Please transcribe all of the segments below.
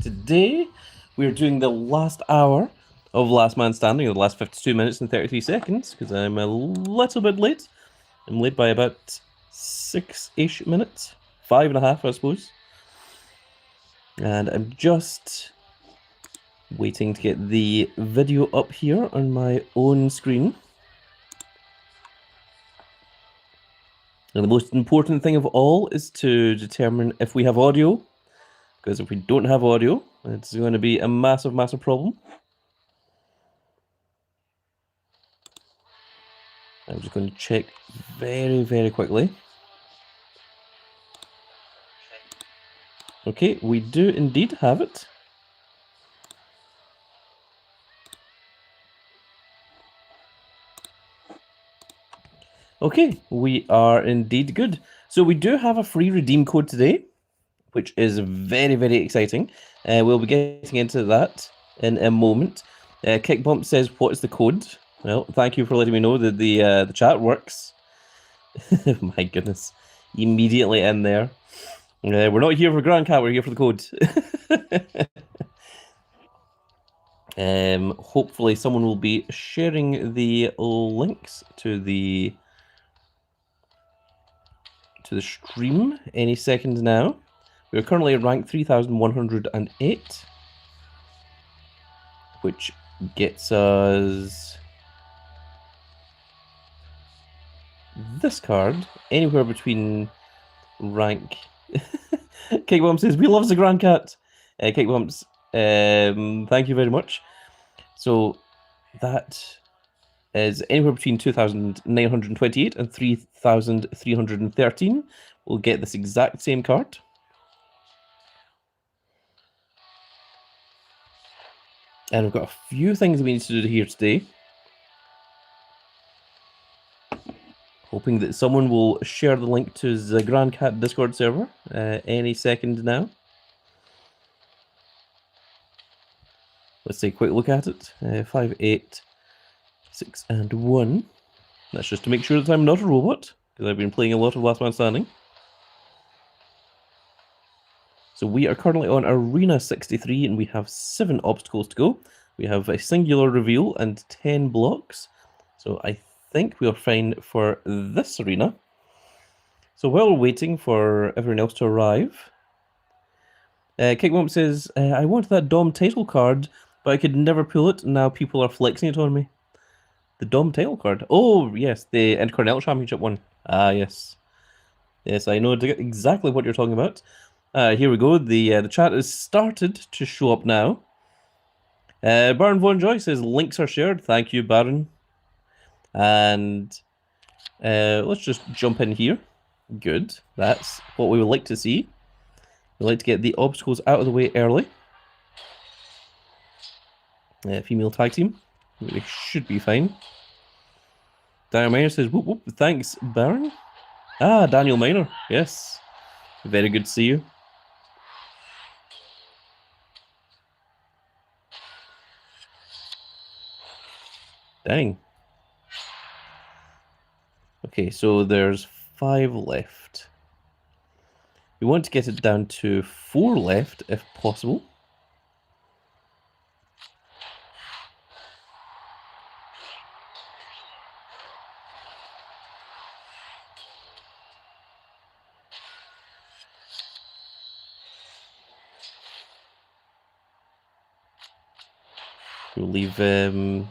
today we're doing the last hour of Last Man Standing, or the last 52 minutes and 33 seconds, because I'm a little bit late. I'm late by about 6-ish minutes. 5.5, I suppose. And I'm just waiting to get the video up here on my own screen. And the most important thing of all is to determine if we have audio, because if we don't have audio, it's going to be a massive, massive problem. I'm just going to check very, very quickly. Okay, we do indeed have it. Okay, we are indeed good. So we do have a free redeem code today, which is very, very exciting. We'll be getting into that in a moment. Kickbump says, what is the code? Well, thank you for letting me know that the chat works. My goodness. Immediately in there. We're not here for Grand Cat, we're here for the code. Hopefully someone will be sharing the links to the stream any second now. We're currently at rank 3108, which gets us this card anywhere between rank. Kickbump says, we love the Grand Cat. Kickbumps, thank you very much. So that is anywhere between 2,928 and 3,313. We'll get this exact same card. And we've got a few things we need to do here today. Hoping that someone will share the link to the Grand Cat Discord server any second now. Let's take a quick look at it. 5, 8, 6, and 1. That's just to make sure that I'm not a robot, because I've been playing a lot of Last Man Standing. So we are currently on Arena 63, and we have 7 obstacles to go. We have a singular reveal and 10 blocks. So I think we are fine for this arena. So while we're waiting for everyone else to arrive, Kickbump says, I want that Dom title card, but I could never pull it, and now people are flexing it on me. The Dom title card? Oh, yes, the Intercontinental Championship one. Ah, yes. Yes, I know exactly what you're talking about. Here we go. The chat has started to show up now. Baron Von Joy says, links are shared. Thank you, Baron. And let's just jump in here. Good. That's what we would like to see. We like to get the obstacles out of the way early. Female tag team. We should be fine. Daniel Miner says, whoop whoop. Thanks, Baron. Ah, Daniel Miner. Yes. Very good to see you. Dang. Okay, so there's 5 left. We want to get it down to 4 left, if possible. We'll leave the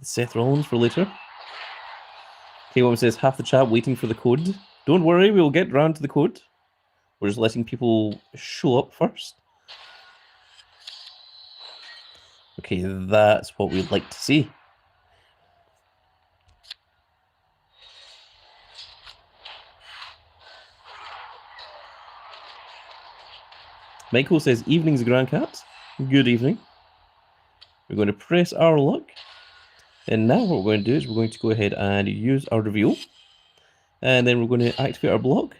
Seth Rollins for later. K1 says, half the chat waiting for the code. Don't worry, we'll get round to the code. We're just letting people show up first. Okay, that's what we'd like to see. Michael says, evenings, Grand Cat. Good evening. We're going to press our luck. And now what we're going to do is we're going to go ahead and use our reveal. And then we're going to activate our block.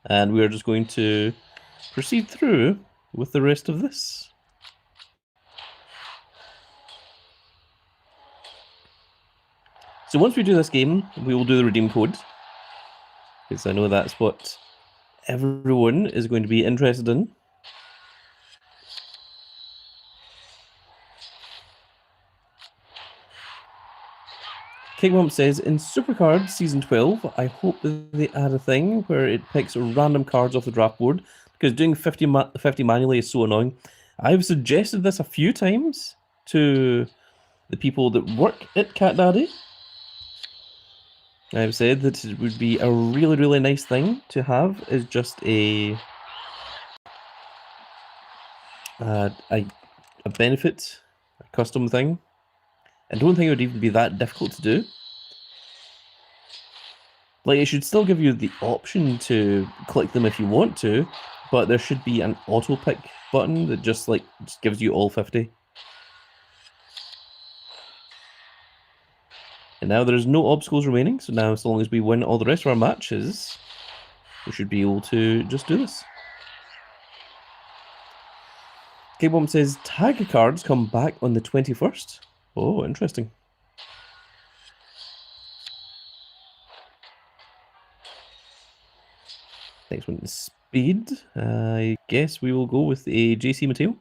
And we're just going to proceed through with the rest of this. So once we do this game, we will do the redeem code. Because I know that's what everyone is going to be interested in. Cakewump says, in Supercard Season 12, I hope that they add a thing where it picks random cards off the draft board, because doing 50 manually is so annoying. I've suggested this a few times to the people that work at Cat Daddy. I've said that it would be a really, really nice thing to have is just a benefit, a custom thing. I don't think it would even be that difficult to do. Like, it should still give you the option to click them if you want to, but there should be an auto pick button that just gives you all 50. And now there's no obstacles remaining, so now as long as we win all the rest of our matches, we should be able to just do this. K-Bomb says, tag cards come back on the 21st. Oh, interesting. Next one is speed. I guess we will go with a JC Mateo.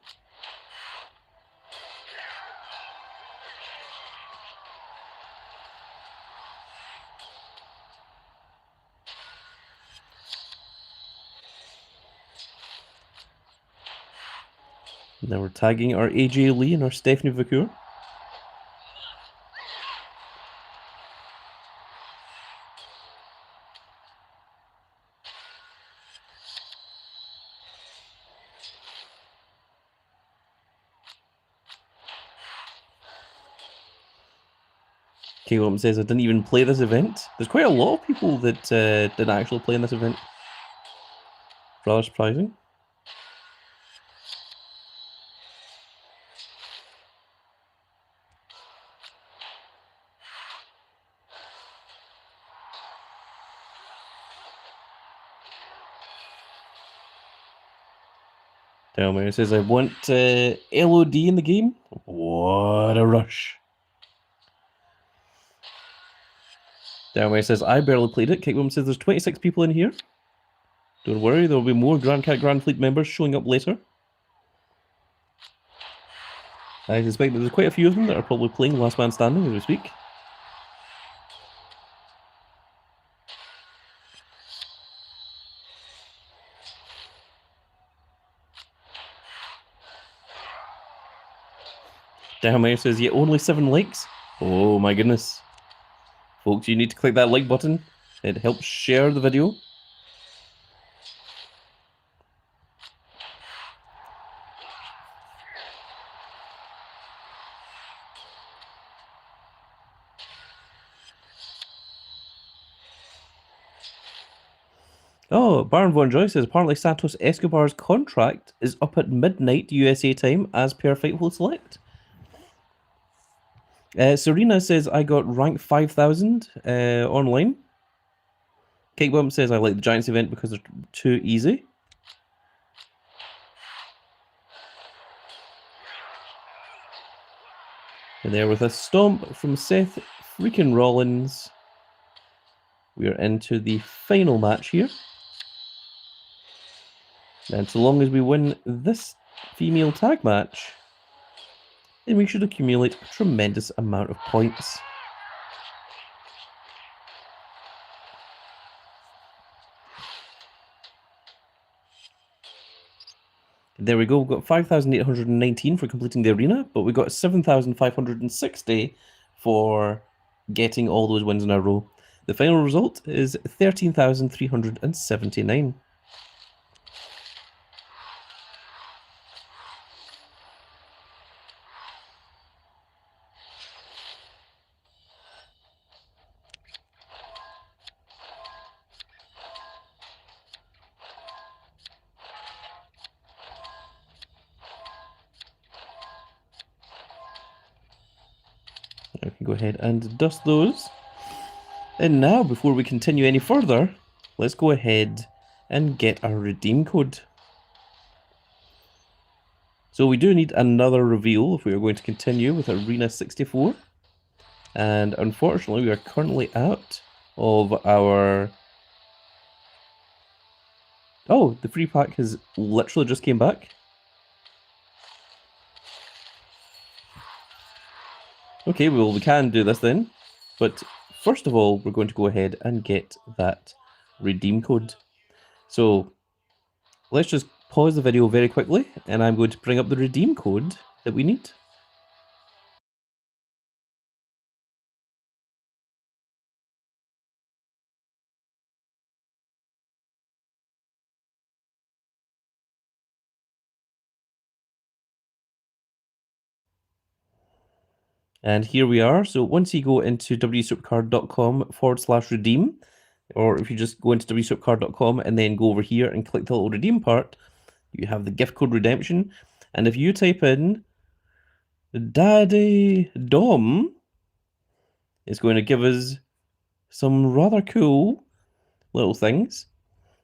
Now we're tagging our AJ Lee and our Stephanie Vacour. K-Lump says, I didn't even play this event. There's quite a lot of people that didn't actually play in this event. Rather surprising. Delmar says, I want LOD in the game. What a rush. Delmar says, I barely played it. Kickbomb says, there's 26 people in here. Don't worry, there will be more Grand Cat Grand Fleet members showing up later. I suspect that there's quite a few of them that are probably playing Last Man Standing as we speak. Delmar says, yeah, only 7 likes. Oh my goodness. Folks, you need to click that like button. It helps share the video. Oh, Baron Von Joy says, apparently Santos Escobar's contract is up at midnight USA time as per Fightful Select. Serena says, I got rank 5,000 online. Cakebump says, I like the Giants event because they're too easy. And there with a stomp from Seth freaking Rollins. We are into the final match here. And so long as we win this female tag match, then we should accumulate a tremendous amount of points. There we go, we've got 5,819 for completing the arena, but we got 7,560 for getting all those wins in a row. The final result is 13,379. I can go ahead and dust those. And now, before we continue any further, let's go ahead and get our redeem code. So we do need another reveal if we are going to continue with Arena 64. And unfortunately, we are currently out of our... Oh, the free pack has literally just came back. Okay, well, we can do this then. But first of all, we're going to go ahead and get that redeem code. So let's just pause the video very quickly, and I'm going to bring up the redeem code that we need. And here we are. So once you go into wsupercard.com/redeem, or if you just go into wsupercard.com and then go over here and click the little redeem part, you have the gift code redemption. And if you type in Daddy Dom, it's going to give us some rather cool little things.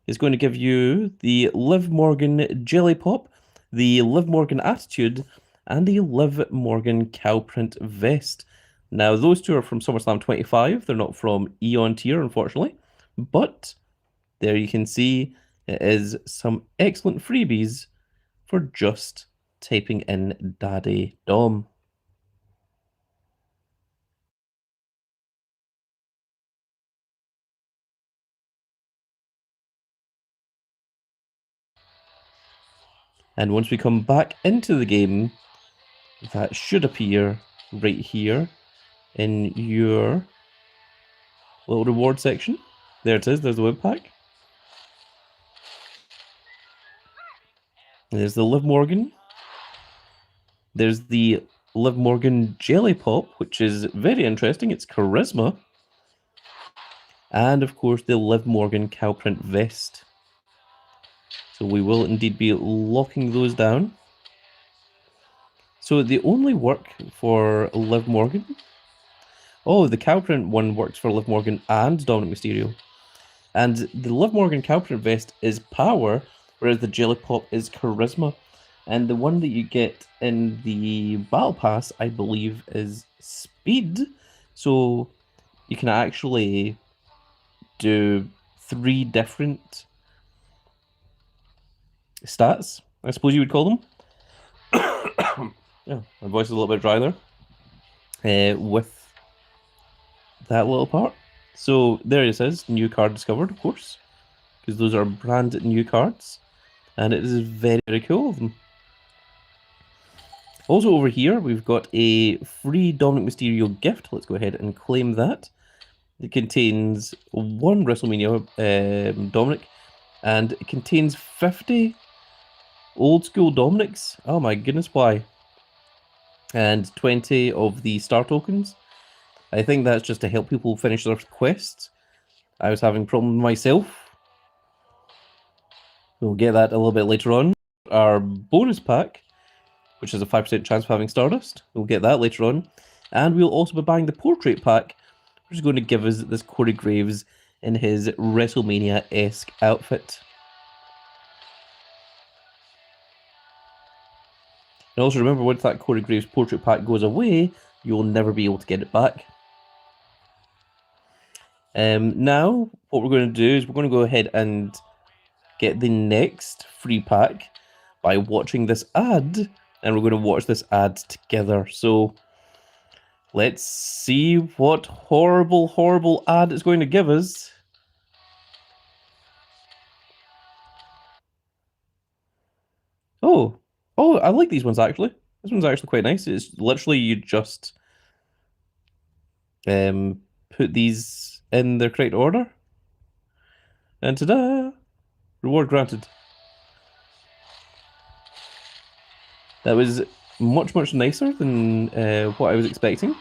It's going to give you the Liv Morgan Jelly Pop, the Liv Morgan Attitude, and the Liv Morgan cow print vest. Now, those two are from SummerSlam 25. They're not from Eon tier, unfortunately. But there you can see it is some excellent freebies for just typing in Daddy Dom. And once we come back into the game, that should appear right here in your little reward section. There it is, there's the web pack. There's the Liv Morgan. There's the Liv Morgan Jelly Pop, which is very interesting. It's Charisma. And of course, the Liv Morgan cow print vest. So we will indeed be locking those down. So they only work for Liv Morgan. Oh, the cow print one works for Liv Morgan and Dominic Mysterio. And the Liv Morgan cow print vest is power, whereas the Jelly Pop is charisma. And the one that you get in the Battle Pass, I believe, is speed. So you can actually do 3 different stats, I suppose you would call them. Yeah, my voice is a little bit dry there. With that little part. So there it says, new card discovered, of course, because those are brand new cards, and it is very, very cool of them. Also over here, we've got a free Dominic Mysterio gift. Let's go ahead and claim that. It contains 1 WrestleMania Dominic, and it contains 50 old school Dominics. Oh my goodness, why? And 20 of the star tokens. I think that's just to help people finish their quests. I was having problems myself. We'll get that a little bit later on. Our bonus pack, which is a 5% chance of having Stardust. We'll get that later on. And we'll also be buying the portrait pack, which is going to give us this Corey Graves in his WrestleMania-esque outfit. And also remember, once that Corey Graves portrait pack goes away, you'll never be able to get it back. Now, what we're going to do is we're going to go ahead and get the next free pack by watching this ad, and we're going to watch this ad together. So let's see what horrible, horrible ad it's going to give us. Oh, I like these ones actually. This one's actually quite nice. It's literally you just put these in their correct order, and ta-da! Reward granted. That was much, much nicer than what I was expecting,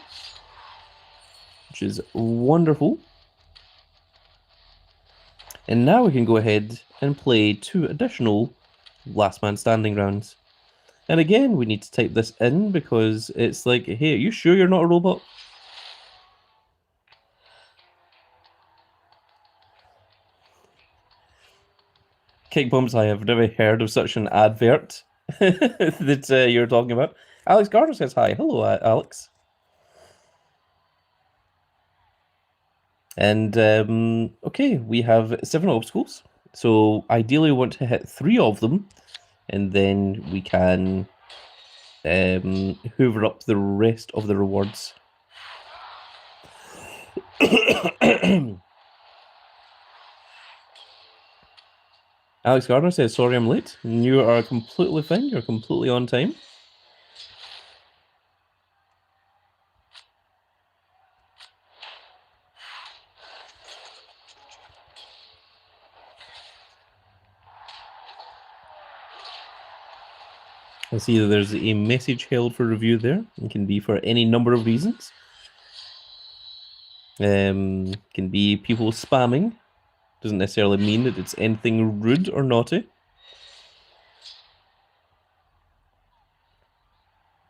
which is wonderful. And now we can go ahead and play 2 additional Last Man Standing rounds. And again, we need to type this in because it's like, hey, are you sure you're not a robot? Kick bumps, I have never heard of such an advert that you're talking about. Alex Garter says hi. Hello, Alex. And okay, we have 7 obstacles. So ideally, we want to hit 3 of them, and then we can hoover up the rest of the rewards. Alex Gardner says, sorry I'm late. You are completely fine. You're completely on time. I see that there's a message held for review there. It can be for any number of reasons. Can be people spamming. Doesn't necessarily mean that it's anything rude or naughty.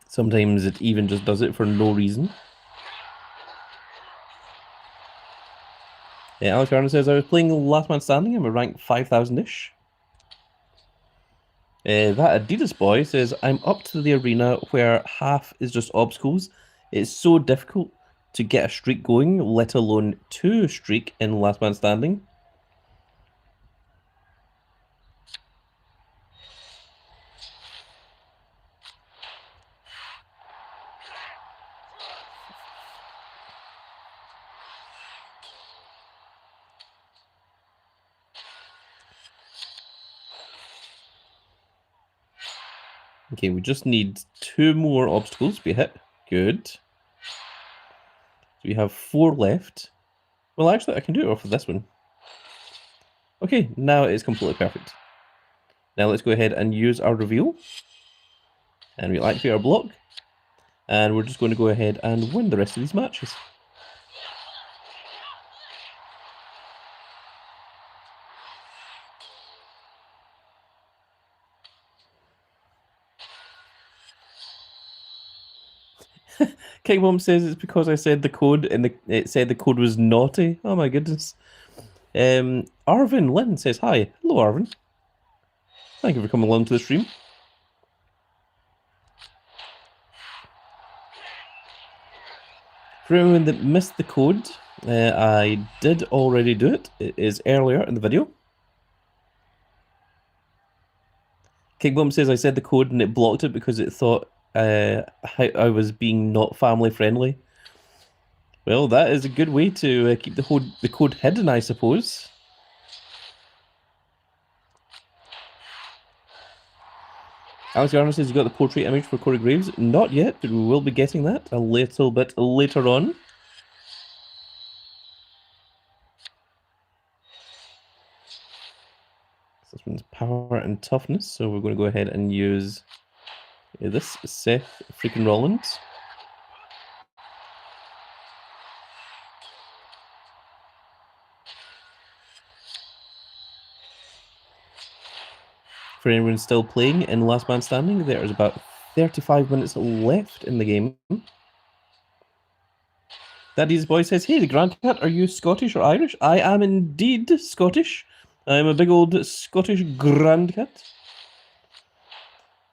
Sometimes it even just does it for no reason. Alex Garner says, I was playing Last Man Standing. I'm a rank 5,000-ish. That Adidas boy says, I'm up to the arena where half is just obstacles. It's so difficult to get a streak going, let alone 2 streak in Last Man Standing. Okay, we just need 2 more obstacles to be hit. Good. So we have 4 left. Well, actually, I can do it off of this one. Okay, now it is completely perfect. Now let's go ahead and use our reveal. And we'll activate our block. And we're just going to go ahead and win the rest of these matches. Kickbomb says it's because I said the code and it said the code was naughty. Oh my goodness. Arvin Lynn says hi. Hello, Arvin. Thank you for coming along to the stream. For anyone that missed the code, I did already do it. It is earlier in the video. Kickbomb says I said the code and it blocked it because it thought I was being not family friendly. Well, that is a good way to keep the code hidden, I suppose. Alex Garner says you got the portrait image for Cory Graves. Not yet, but we will be getting that a little bit later on. This one's power and toughness, so we're going to go ahead and use this Seth freaking Rollins. For anyone still playing in Last Man Standing, there's about 35 minutes left in the game. Daddy's boy says, hey, the Grand Cat, are you Scottish or Irish? I am indeed Scottish. I'm a big old Scottish Grand Cat.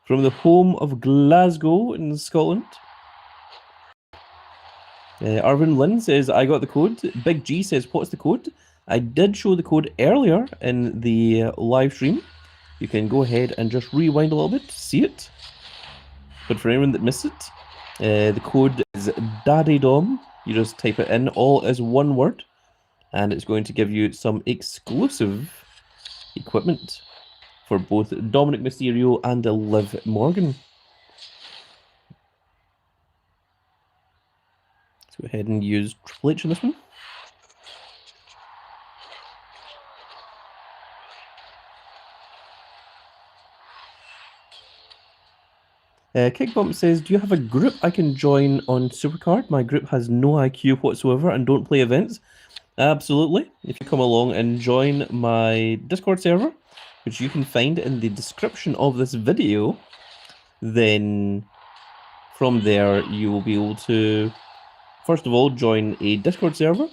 From the home of Glasgow in Scotland. Arvin Lynn says, I got the code. Big G says, what's the code? I did show the code earlier in the live stream. You can go ahead and just rewind a little bit to see it. But for anyone that missed it, the code is DaddyDom. You just type it in all as one word, and it's going to give you some exclusive equipment for both Dominic Mysterio and Liv Morgan. Let's go ahead and use Triple H on this one. Kickbump says, do you have a group I can join on Supercard? My group has no IQ whatsoever and don't play events. Absolutely. If you come along and join my Discord server, which you can find in the description of this video, then from there you will be able to, first of all, join a Discord server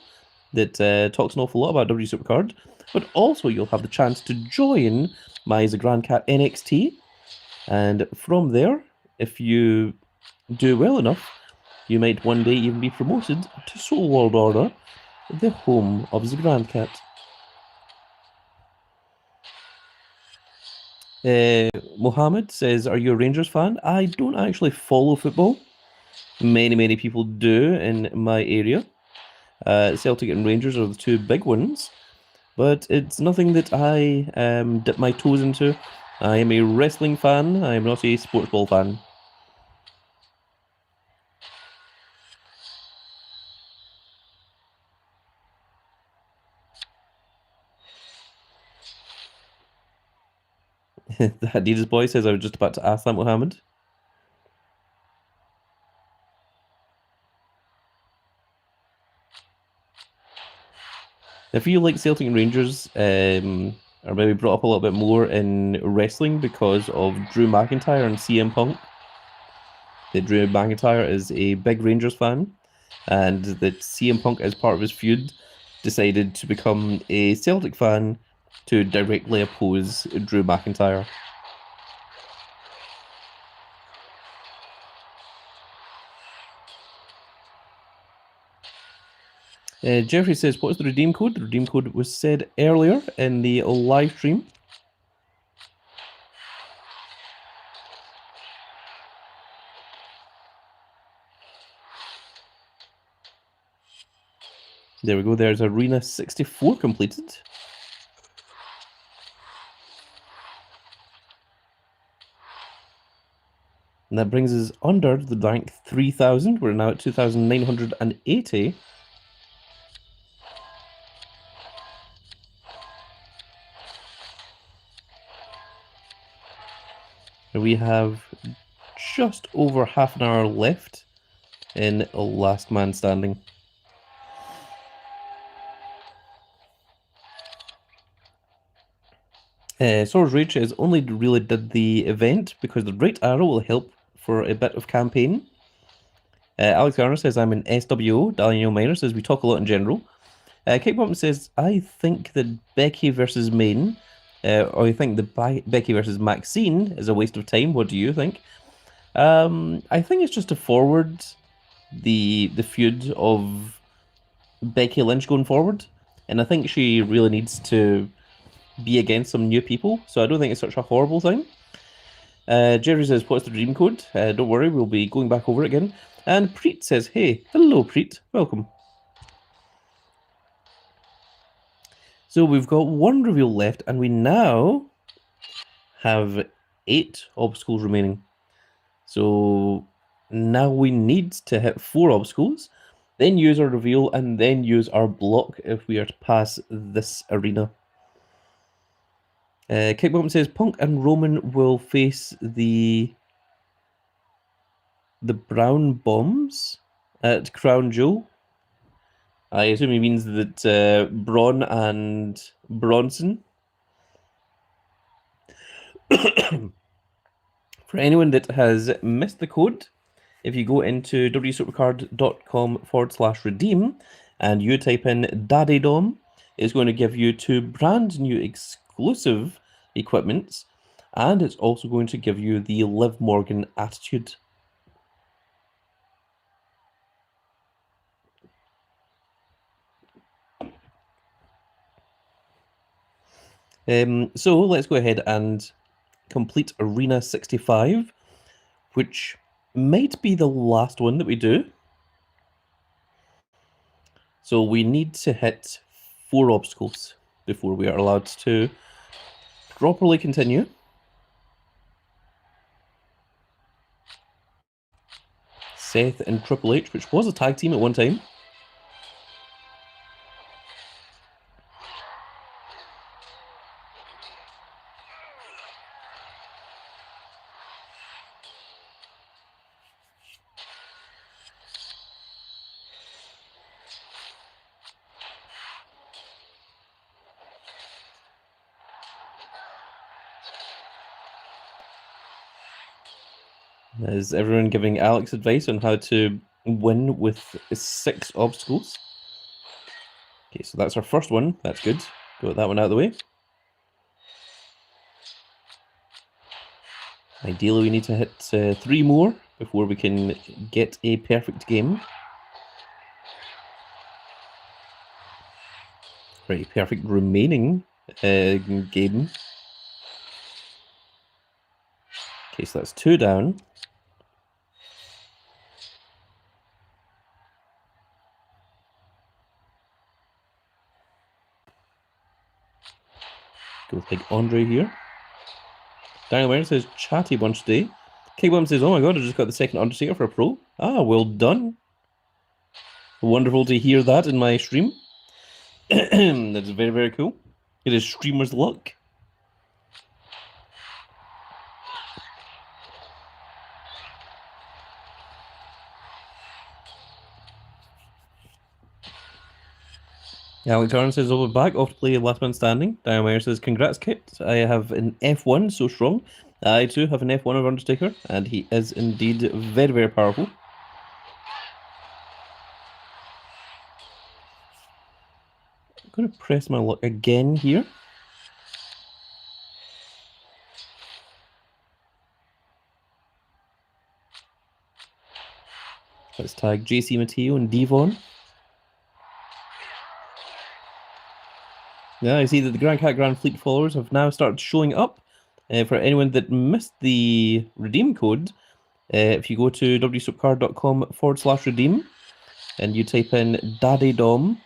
that talks an awful lot about WWE Supercard, but also you'll have the chance to join my The Grand Cat NXT, and from there, if you do well enough, you might one day even be promoted to Soul World Order, the home of the Grand Cat. Mohammed says, are you a Rangers fan? I don't actually follow football. Many people do in my area. Celtic and Rangers are the two big ones, but it's nothing that I dip my toes into. I am a wrestling fan, I am not a sports ball fan. The Adidas boy says I was just about to ask that, Mohammed. I feel like Celtic and Rangers are maybe brought up a little bit more in wrestling because of Drew McIntyre and CM Punk. That Drew McIntyre is a big Rangers fan, and that CM Punk, as part of his feud, decided to become a Celtic fan to directly oppose Drew McIntyre. Jeffrey says, "What is the redeem code?" The redeem code was said earlier in the live stream. There we go. There's Arena 64 completed. And that brings us under the rank 3,000. We're now at 2,980. We have just over half an hour left in Last Man Standing. Swords Rage has only really did the event because the Right Arrow will help for a bit of campaign. Alex Garner says, I'm an SWO. Daniel Miner says, we talk a lot in general. Kate Bump says, I think that Becky versus Main, or I think the Becky versus Maxine is a waste of time. What do you think? I think it's just to forward the feud of Becky Lynch going forward, and I think she really needs to be against some new people, so I don't think it's such a horrible thing. Jerry says, what's the dream code? Don't worry, we'll be going back over it again. And Preet says, hey, hello Preet, welcome. So we've got one reveal left, and we now have 8 obstacles remaining. So now we need to hit 4 obstacles, then use our reveal, and then use our block if we are to pass this arena. Kickbomb says Punk and Roman will face the Brown Bombs at Crown Jewel. I assume he means that Braun and Bronson. For anyone that has missed the code, if you go into wsupercard.com/redeem and you type in Daddy Dom, it's going to give you 2 brand new exclusive equipments, and it's also going to give you the Liv Morgan attitude. So let's go ahead and complete Arena 65, which might be the last one that we do. So we need to hit 4 obstacles before we are allowed to properly continue. Seth and Triple H, which was a tag team at one time. Is everyone giving Alex advice on how to win with 6 obstacles? Okay, so that's our first one. That's good. Got that one out of the way. Ideally, we need to hit 3 more before we can get a perfect game. Right, perfect remaining game. Okay, so that's 2 down. with Big Andre here. Daniel Mary says, chatty bunch today. K1 says, oh my god, I just got the second Undertaker for a pro. Ah, well done. Wonderful to hear that in my stream. That's very, very cool. It is streamer's luck. Alex Arn says, over back, off to play Last Man Standing. Daniel Meyer says, congrats, Kit. I have an F1, so strong. I too have an F1 of Undertaker, and he is indeed very, very powerful. I'm going to press my luck again here. Let's tag JC Mateo and Devon. Yeah, I see that the Grand Cat Grand Fleet followers have now started showing up. For anyone that missed the redeem code, if you go to www.supercard.com/redeem and you type in Daddy Dom,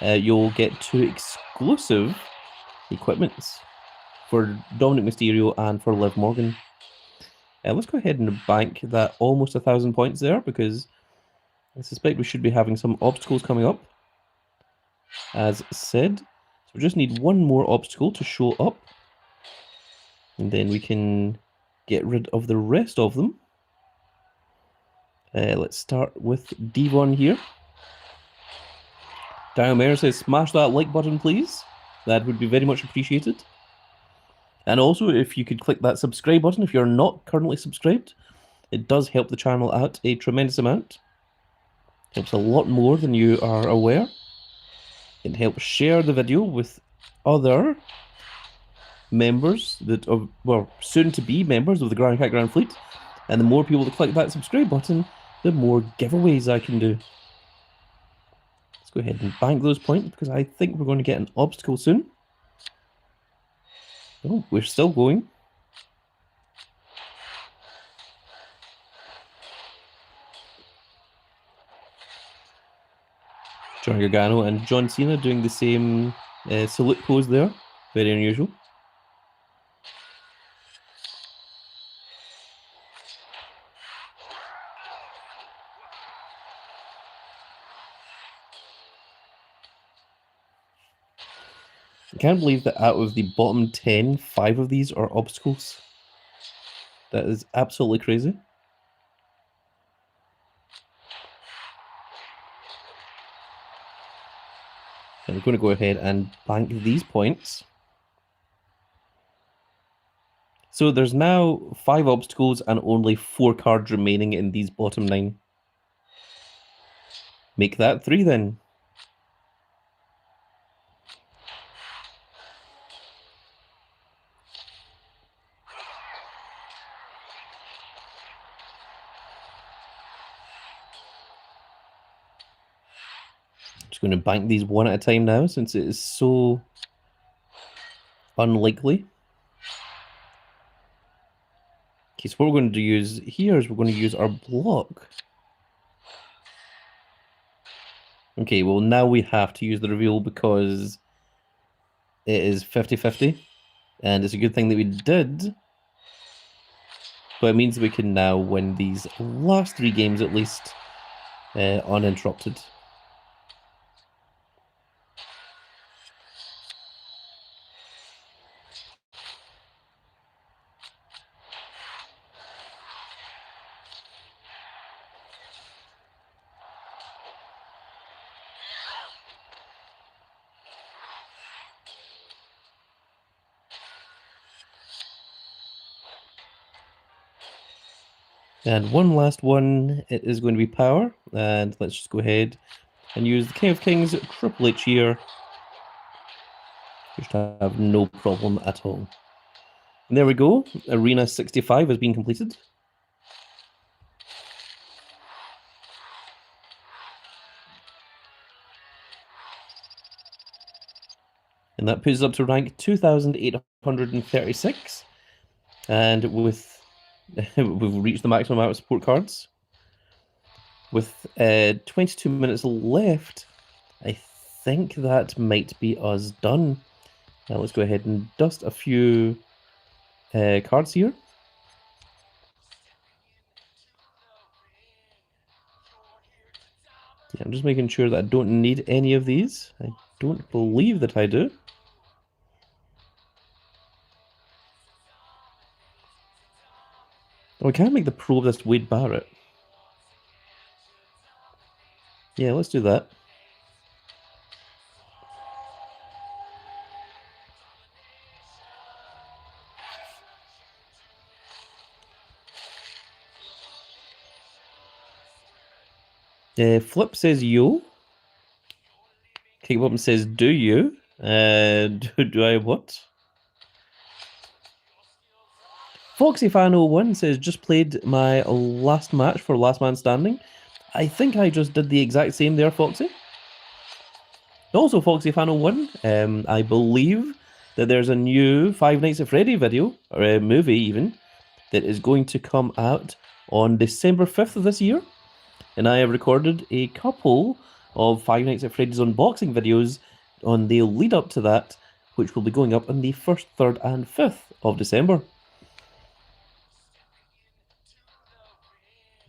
you'll get 2 exclusive equipments for Dominic Mysterio and for Liv Morgan. Let's go ahead and bank that almost 1,000 points there, because I suspect we should be having some obstacles coming up, as said. So we just need one more obstacle to show up, and then we can get rid of the rest of them. Let's start with Devon here. Daniel Mayer says, smash that like button, please. That would be very much appreciated. And also, if you could click that subscribe button if you're not currently subscribed, it does help the channel out a tremendous amount. It helps a lot more than you are aware. It helps share the video with other members that are, well, soon to be members of the Grand Cat Grand Fleet. And the more people that click that subscribe button, the more giveaways I can do. Let's go ahead and bank those points, because I think we're going to get an obstacle soon. Oh, we're still going. Johnny Gargano and John Cena doing the same salute pose there. Very unusual. I can't believe that out of the bottom 10, 5 of these are obstacles. That is absolutely crazy. And we're going to go ahead and bank these points. So there's now 5 obstacles and only 4 cards remaining in these bottom 9. Make that 3 then. Just going to bank these one at a time now, since it is so unlikely. Okay, so what we're going to use here is we're going to use our block. Okay, well now we have to use the reveal because it is 50-50. And it's a good thing that we did. But it means we can now win these last 3 games at least uninterrupted. And one last one, it is going to be power. And let's just go ahead and use the King of Kings, Triple H here. Which I have no problem at all. And there we go. Arena 65 has been completed. And that puts us up to rank 2,836. And with we've reached the maximum amount of support cards. With 22 minutes left, I think that might be us done. Now let's go ahead and dust a few cards here. Yeah, I'm just making sure that I don't need any of these. I don't believe that I do. Oh, we can't make the pro of this Wade Barrett. Yeah, let's do that. Flip says yo. Kick Button says do you. Do I what? FoxyFan01 says just played my last match for Last Man Standing. I think I just did the exact same there, Foxy. Also, FoxyFan01, I believe that there's a new Five Nights at Freddy video, or a movie even, that is going to come out on December 5th of this year. And I have recorded a couple of Five Nights at Freddy's unboxing videos on the lead up to that, which will be going up on the 1st, 3rd, and 5th of December.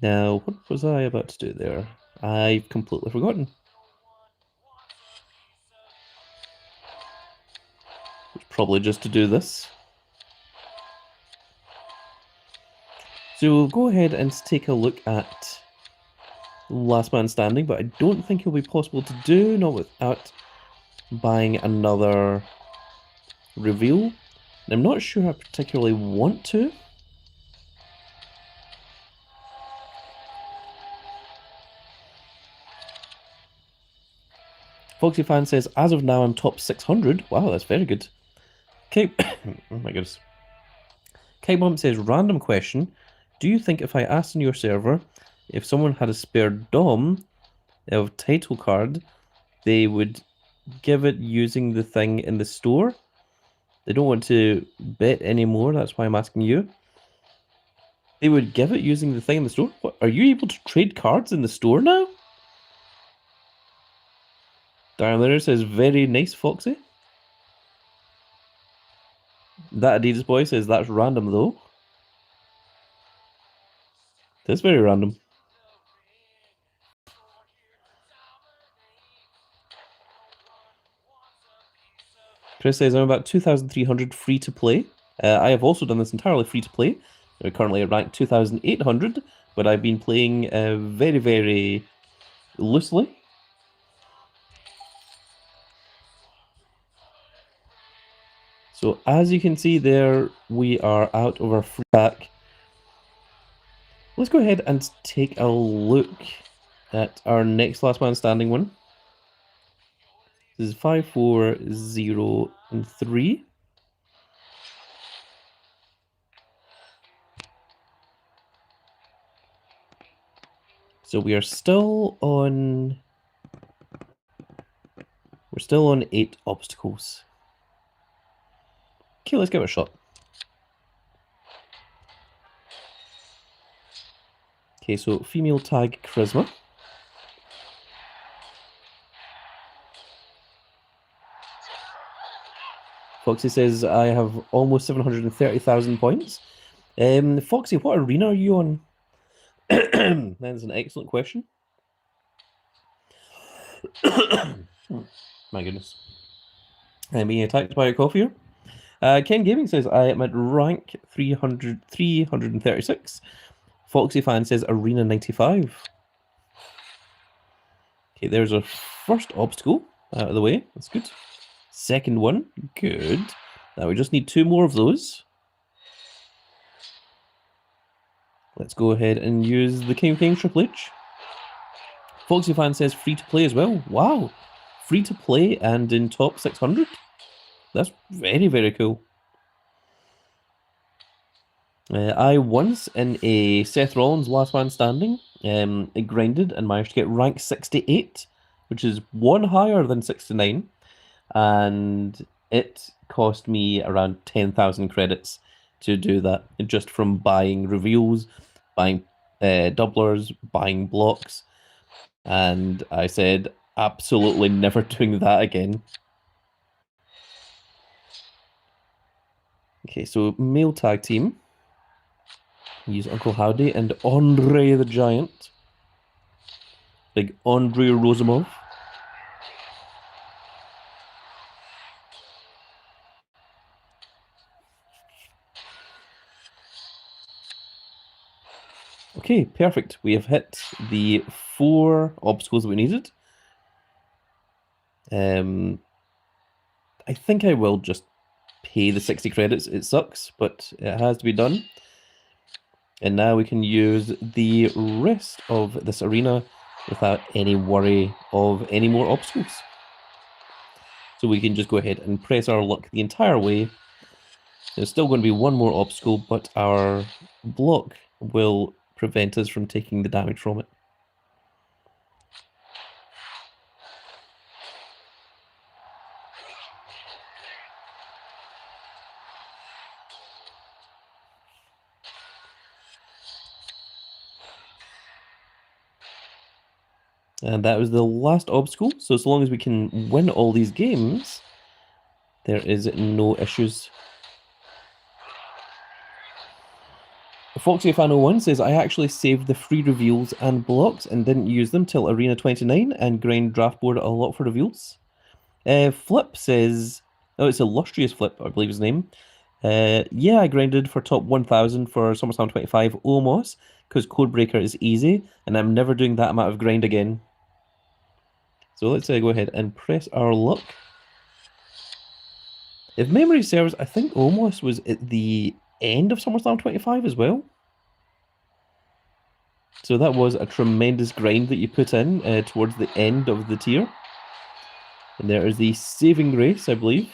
Now, what was I about to do there? I've completely forgotten. It's probably just to do this. So we'll go ahead and take a look at Last Man Standing, but I don't think it'll be possible to do, not without buying another reveal. And I'm not sure I particularly want to. Foxy Fan says, as of now, I'm top 600. Wow, that's very good. Okay, oh my goodness. Kite Bump says, random question. Do you think if I asked on your server if someone had a spare DOM of title card, they would give it using the thing in the store? They don't want to bet anymore, that's why I'm asking you. They would give it using the thing in the store? What, are you able to trade cards in the store now? Darren Leonard says, very nice, Foxy. That Adidas boy says, that's random though. That's very random. Chris says, I'm about 2,300 free to play. I have also done this entirely free to play. I'm currently at rank 2,800, but I've been playing very, very loosely. So as you can see there, we are out of our free pack. Let's go ahead and take a look at our next Last Man Standing one. This is 5, 4, 0, and 3. So we are still on... We're still on 8 obstacles. Okay, let's give it a shot. Okay, so female tag Charisma. Foxy says, I have almost 730,000 points. Foxy, what arena are you on? That is an excellent question. My goodness. I'm being attacked by a cough here. Ken Gaming says, I am at rank 336. Foxy Fan says, Arena 95. Okay, there's our first obstacle out of the way. That's good. Second one, good. Now we just need 2 more of those. Let's go ahead and use the King of Kings Triple H. Foxy Fan says free to play as well. Wow. Free to play and in top 600. That's very, very cool. I once in a Seth Rollins Last Man Standing, grinded and managed to get rank 68, which is 1 higher than 69. And it cost me around 10,000 credits to do that, just from buying reveals, buying doublers, buying blocks. And I said, absolutely never doing that again. Okay, so male tag team. Use Uncle Howdy and Andre the Giant. Big Andre Rosimov. Okay, perfect. We have hit the 4 obstacles that we needed. I think I will just pay the 60 credits. It sucks, but it has to be done. And now we can use the rest of this arena without any worry of any more obstacles. So we can just go ahead and press our luck the entire way. There's still going to be one more obstacle, but our block will prevent us from taking the damage from it. And that was the last obstacle. So as long as we can win all these games, there is no issues. Foxy-Fan01 says, I actually saved the free reveals and blocks and didn't use them till Arena 29 and grind draft board a lot for reveals. Flip says, oh, it's Illustrious Flip, I believe his name. Yeah, I grinded for top 1000 for SummerSlam 25 almost, because Codebreaker is easy, and I'm never doing that amount of grind again. So let's go ahead and press our luck. If memory serves, I think Omos was at the end of SummerSlam 25 as well. So that was a tremendous grind that you put in towards the end of the tier. And there is the Saving Grace, I believe,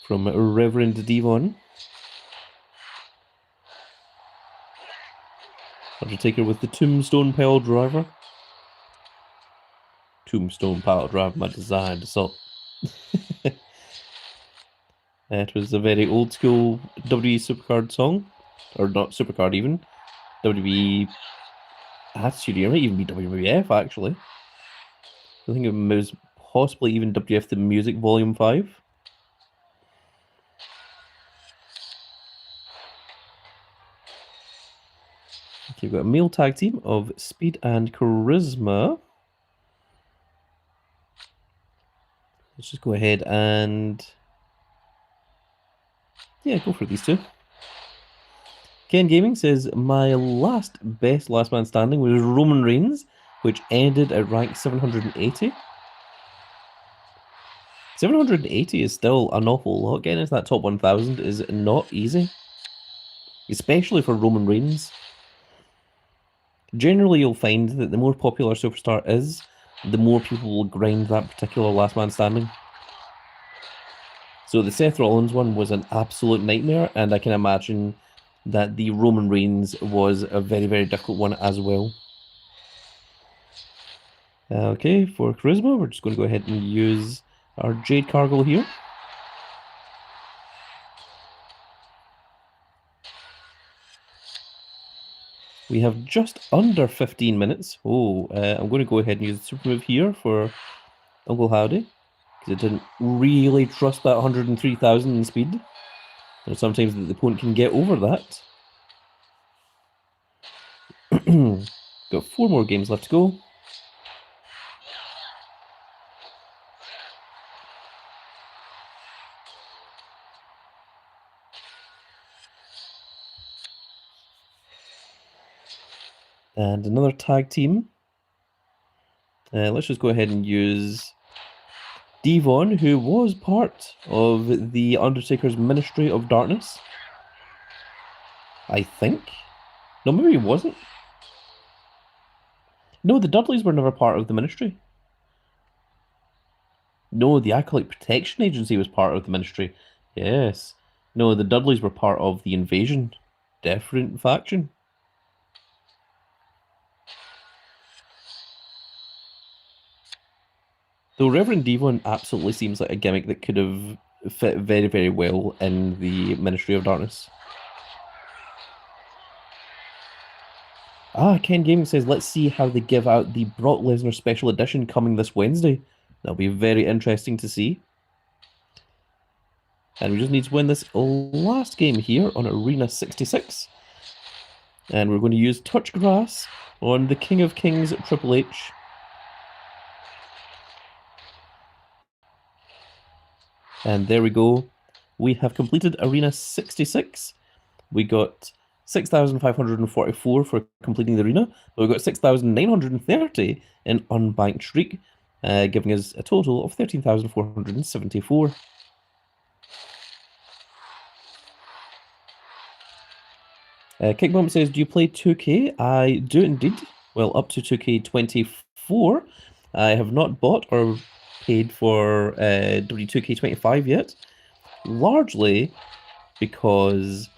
from Reverend Devon. Undertaker with the Tombstone Pile Driver. Tombstone Pile Driver, my design assault. It was a very old school WWE Supercard song. Or not Supercard even. WWE Attitude Era, might even be WWF actually. I think it was possibly even WWF The Music Volume 5. Okay, we've got a male tag team of Speed and Charisma. Let's just go ahead and... yeah, go for these two. Ken Gaming says, my best last man standing was Roman Reigns, which ended at rank 780. 780 is still an awful lot. Getting into that top 1000 is not easy, especially for Roman Reigns. Generally, you'll find that the more popular a superstar is, the more people will grind that particular last man standing. So the Seth Rollins one was an absolute nightmare, and I can imagine that the Roman Reigns was a very, very difficult one as well. Okay, for Charisma, we're just going to go ahead and use our Jade Cargill here. We have just under 15 minutes. Oh, I'm going to go ahead and use the super move here for Uncle Howdy, because I didn't really trust that 103,000 in speed. And sometimes the opponent can get over that. Got 4 more games left to go. And another tag team. Let's just go ahead and use Devon, who was part of the Undertaker's Ministry of Darkness. I think. No, maybe he wasn't. No, the Dudleys were never part of the Ministry. No, the Acolyte Protection Agency was part of the Ministry. Yes. No, the Dudleys were part of the Invasion. Different faction. Though Reverend Devon absolutely seems like a gimmick that could have fit very, very well in the Ministry of Darkness. Ken Gaming says, let's see how they give out the Brock Lesnar Special Edition coming this Wednesday. That'll be very interesting to see. And we just need to win this last game here on Arena 66. And we're going to use Touch Grass on the King of Kings, Triple H. And there we go. We have completed Arena 66. We got 6,544 for completing the arena. We got 6,930 in unbanked streak, giving us a total of 13,474. Kickbump says, do you play 2K? I do indeed. Well, up to 2K24. I have not bought or paid for W2K25 yet, largely because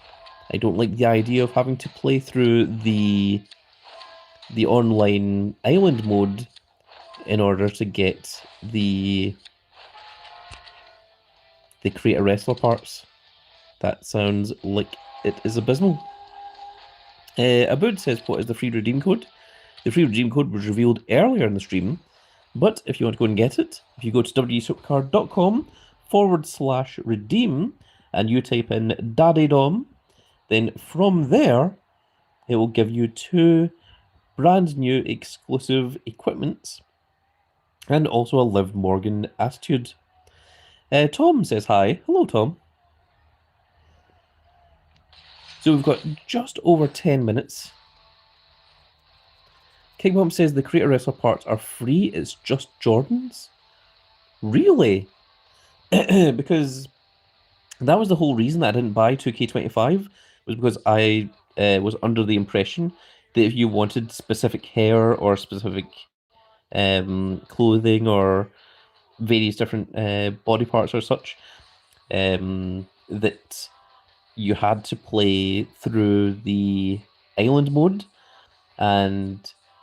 I don't like the idea of having to play through the online island mode in order to get the create a wrestler parts. That sounds like it is abysmal. Abood says, what is the free redeem code? The free redeem code was revealed earlier in the stream, but if you want to go and get it, if you go to www.supercard.com/redeem and you type in Daddydom, then from there, it will give you 2 brand new exclusive equipments and also a Liv Morgan attitude. Tom says hi. Hello, Tom. So we've got just over 10 minutes. King Bump says the Creator Wrestler parts are free. It's just Jordan's. Really? Because that was the whole reason that I didn't buy 2K25, was because I was under the impression that if you wanted specific hair or specific clothing or various different body parts or such, that you had to play through the island mode. And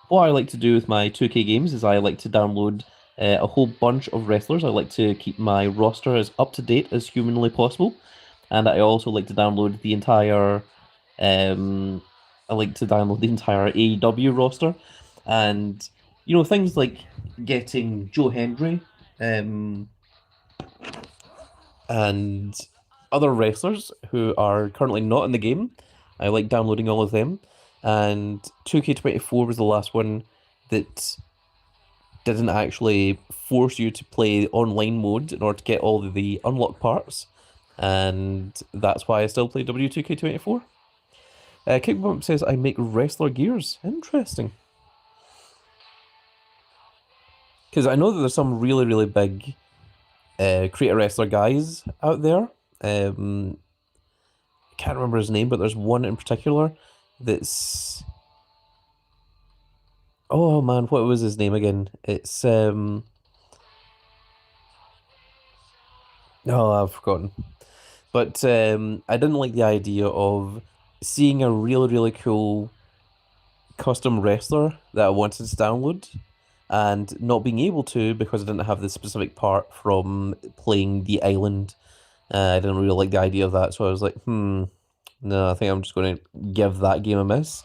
what I like to do with my 2K games is I like to download a whole bunch of wrestlers. I like to keep my roster as up to date as humanly possible, and I also like to download the entire AEW roster, and things like getting Joe Hendry and other wrestlers who are currently not in the game. I like downloading all of them, and 2K24 was the last one that didn't actually force you to play online mode in order to get all of the unlocked parts, and that's why I still play W2K24. Kickbump says, I make wrestler gears. Interesting. Because I know that there's some really, really big creator wrestler guys out there. I can't remember his name, but there's one in particular that's... Oh man, what was his name again? It's oh, I've forgotten. But I didn't like the idea of seeing a really, really cool custom wrestler that I wanted to download and not being able to because I didn't have the specific part from playing the island. I didn't really like the idea of that, so I was like, no, I think I'm just going to give that game a miss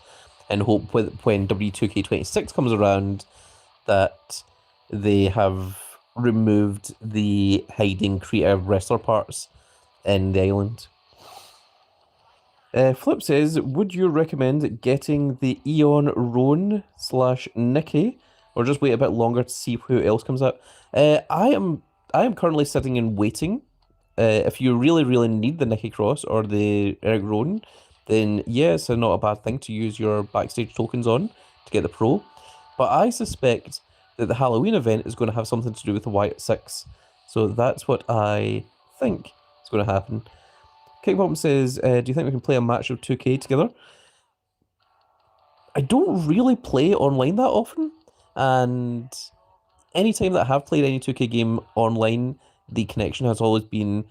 and hope when W2K26 comes around that they have removed the hiding creative wrestler parts in the island. Flip says, would you recommend getting the Eon Roan / Nikki, or just wait a bit longer to see who else comes out? I am currently sitting and waiting. If you really, really need the Nikki Cross or the Eric Rowan, then yeah, it's not a bad thing to use your backstage tokens on to get the pro. But I suspect that the Halloween event is going to have something to do with the Wyatt 6. So that's what I think is going to happen. Kickbomb says, do you think we can play a match of 2K together? I don't really play online that often, and anytime that I have played any 2K game online, the connection has always been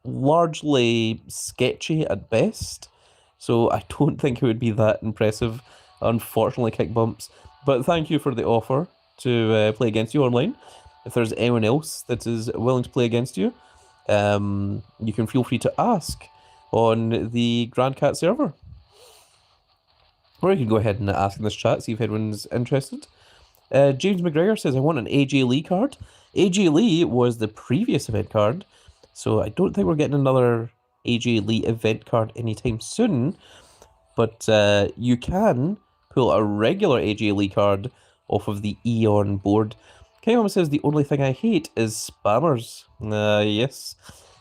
largely sketchy at best, so I don't think it would be that impressive, unfortunately, Kickbumps. But thank you for the offer to play against you online. If there's anyone else that is willing to play against you, you can feel free to ask on the Grand Cat server. Or you can go ahead and ask in this chat, see if anyone's interested. James McGregor says, I want an AJ Lee card. AJ Lee was the previous event card, So I don't think we're getting another AJ Elite event card anytime soon, but you can pull a regular AJ Elite card off of the Eon board. Kaimama says the only thing I hate is spammers. Yes.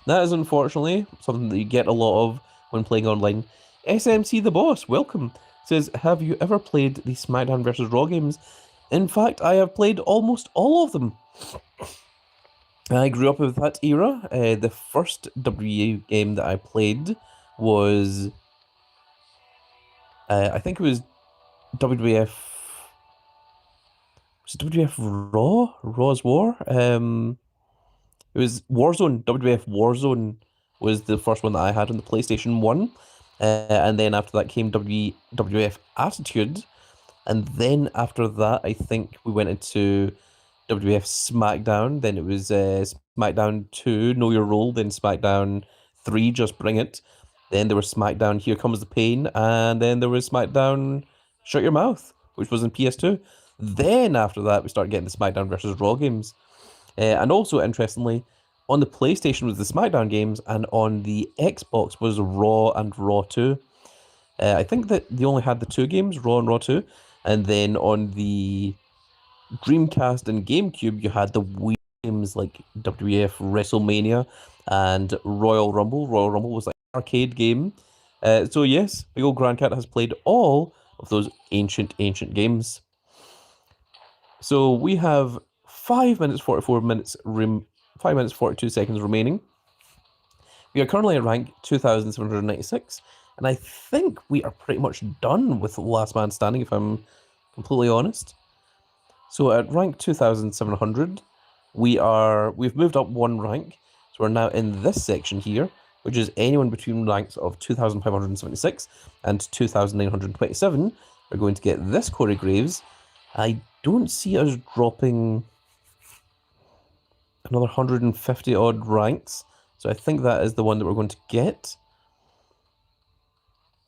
That is unfortunately something that you get a lot of when playing online. SMC the Boss, welcome, says, have you ever played the SmackDown vs. Raw games? In fact, I have played almost all of them. I grew up with that era. The first WWE game that I played was, I think it was WWF. Was it WWF Raw? Raw's War? It was Warzone. WWF Warzone was the first one that I had on the PlayStation 1. And then after that came WWF Attitude. And then after that, I think we went into WWF SmackDown. Then it was SmackDown 2, Know Your Role. Then SmackDown 3, Just Bring It. Then there was SmackDown Here Comes the Pain. And then there was SmackDown Shut Your Mouth, which was in PS2. Then after that, we started getting the SmackDown versus Raw games. And also, interestingly, on the PlayStation was the SmackDown games, and on the Xbox was Raw and Raw 2. I think that they only had the two games, Raw and Raw 2. And then on the Dreamcast and GameCube, you had the Wii games like WWF WrestleMania and Royal Rumble. Royal Rumble was like an arcade game. So yes, Big Old Grand Cat has played all of those ancient games. So we have 5 minutes 44 minutes 5 minutes 42 seconds remaining. We are currently at rank 2,796, and I think we are pretty much done with Last Man Standing, if I'm completely honest. So at rank 2,700, we've moved up one rank, so we're now in this section here, which is anyone between ranks of 2,576 and 2,927 are going to get this Cory Graves. I don't see us dropping another 150 odd ranks, so I think that is the one that we're going to get.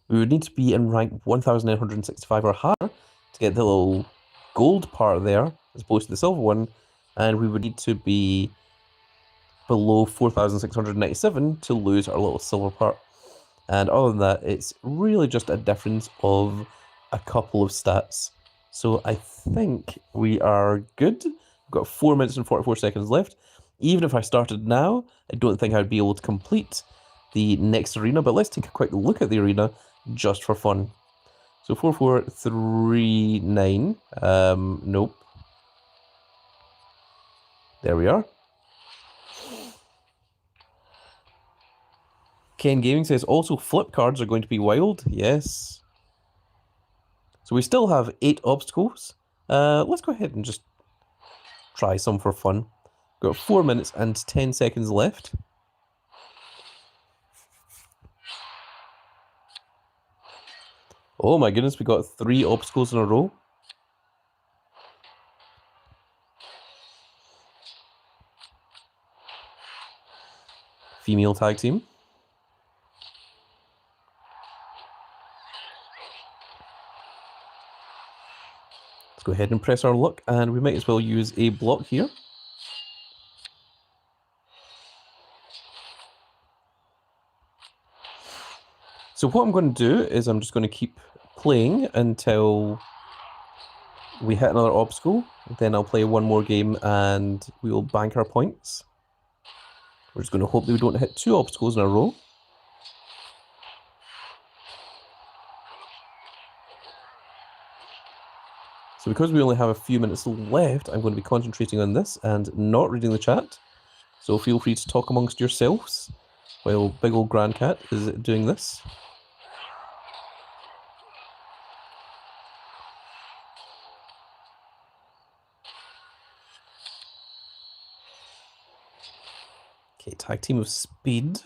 We would need to be in rank 1,965 or higher to get the little gold part there, as opposed to the silver one, and we would need to be below 4,697 to lose our little silver part. And other than that, it's really just a difference of a couple of stats. So I think we are good. We've got 4 minutes and 44 seconds left. Even if I started now, I don't think I'd be able to complete the next arena, but let's take a quick look at the arena just for fun. So 4439, nope. There we are. Ken Gaming says, also flip cards are going to be wild. Yes. So we still have 8 obstacles. Let's go ahead and just try some for fun. We've got 4 minutes and 10 seconds left. Oh my goodness, we got 3 obstacles in a row. Female tag team. Let's go ahead and press our luck, and we might as well use a block here. So what I'm going to do is I'm just going to keep playing until we hit another obstacle. Then I'll play one more game and we will bank our points. We're just going to hope that we don't hit 2 obstacles in a row. So because we only have a few minutes left, I'm going to be concentrating on this and not reading the chat. So feel free to talk amongst yourselves while Big Old Grand Cat is doing this. Okay, tag team of speed.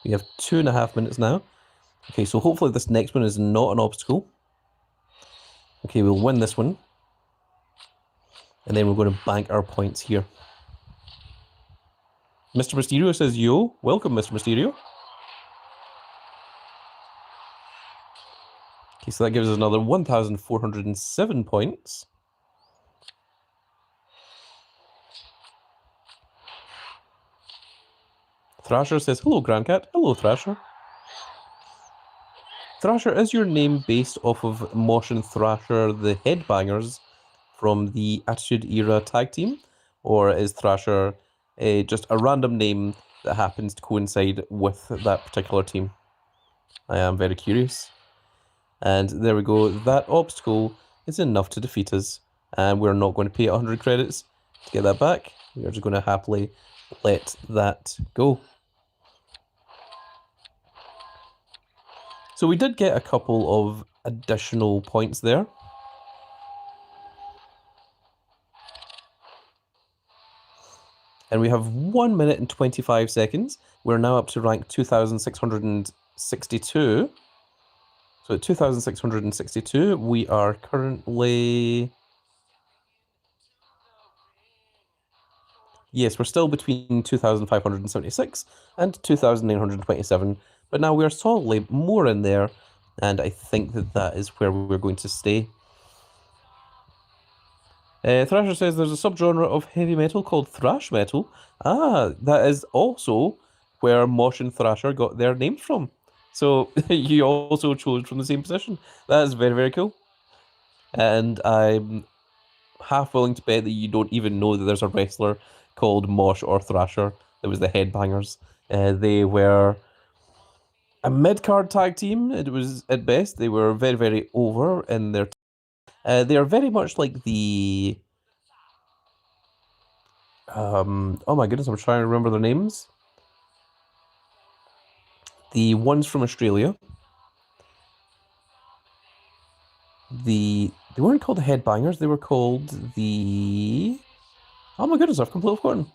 We have 2.5 minutes now. Okay, so hopefully this next one is not an obstacle. Okay, we'll win this one. And then we're going to bank our points here. Mr. Mysterio says, yo, welcome, Mr. Mysterio. Okay, so that gives us another 1,407 points. Thrasher says, hello, Grandcat. Hello, Thrasher. Thrasher, is your name based off of Mosh and Thrasher, the Headbangers from the Attitude Era tag team? Or is Thrasher just a random name that happens to coincide with that particular team? I am very curious. And there we go. That obstacle is enough to defeat us. And we're not going to pay 100 credits to get that back. We're just going to happily let that go. So we did get a couple of additional points there. And we have 1 minute and 25 seconds. We're now up to rank 2,662. So at 2,662, we are currently... Yes, we're still between 2,576 and 2,927. But now we are solidly more in there. And I think that that is where we're going to stay. Thrasher says there's a subgenre of heavy metal called thrash metal. Ah, that is also where Mosh and Thrasher got their names from. So you also chose from the same position. That is very, very cool. And I'm half willing to bet that you don't even know that there's a wrestler called Mosh or Thrasher that was the Headbangers. They were a mid-card tag team. It was, at best, they were very, very over in their... they are very much like the... oh my goodness, I'm trying to remember their names. The ones from Australia. They weren't called the Headbangers, they were called the... Oh my goodness, I've completely forgotten.